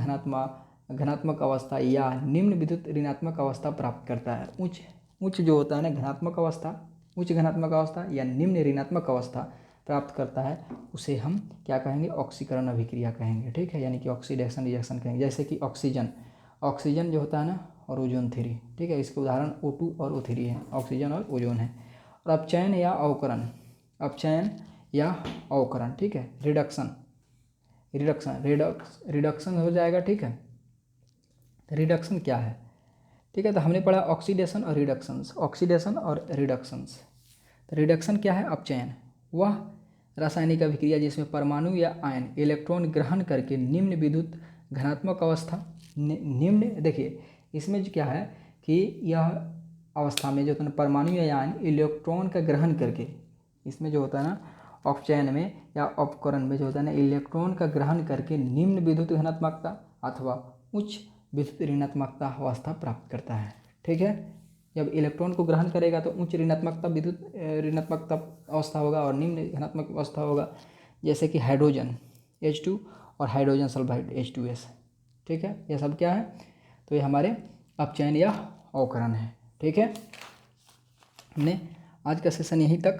घनात्मक अवस्था या निम्न विद्युत ऋणात्मक अवस्था प्राप्त करता है। उच्च जो होता है ना उच्च घनात्मक अवस्था या निम्न ऋणात्मक अवस्था प्राप्त करता है, उसे हम क्या कहेंगे? ऑक्सीकरण अभिक्रिया कहेंगे। ठीक है, यानी कि ऑक्सीडेशन रिएक्शन कहेंगे। जैसे कि ऑक्सीजन जो होता है ना, और ओजोन 3, ठीक है, इसके उदाहरण O2 और O3 है, ऑक्सीजन और ओजोन है। और अपचयन या अवकरण, ठीक है, रिडक्शन हो जाएगा। ठीक है, रिडक्शन क्या है? ठीक है, तो हमने पढ़ा ऑक्सीडेशन और रिडक्शंस। तो रिडक्शन क्या है? अपचयन, वह रासायनिक अभिक्रिया जिसमें परमाणु या आयन इलेक्ट्रॉन ग्रहण करके निम्न विद्युत घनात्मक अवस्था देखिए इसमें जो क्या है कि यह अवस्था में जो होता है ना, परमाणु या आयन इलेक्ट्रॉन का ग्रहण करके, इसमें जो होता है ना अपचयन में या अपकरण में जो होता है ना, इलेक्ट्रॉन का ग्रहण करके निम्न विद्युत घनात्मकता अथवा उच्च विद्युत ऋणात्मकता अवस्था प्राप्त करता है। ठीक है, जब इलेक्ट्रॉन को ग्रहण करेगा तो उच्च ऋणात्मकता अवस्था होगा और निम्न धनात्मक अवस्था होगा। जैसे कि हाइड्रोजन H2 और हाइड्रोजन सल्फाइड H2S। ठीक है, ये सब क्या है? तो ये हमारे अपचयन या अवकरण है। ठीक है, हमने आज का सेशन यहीं तक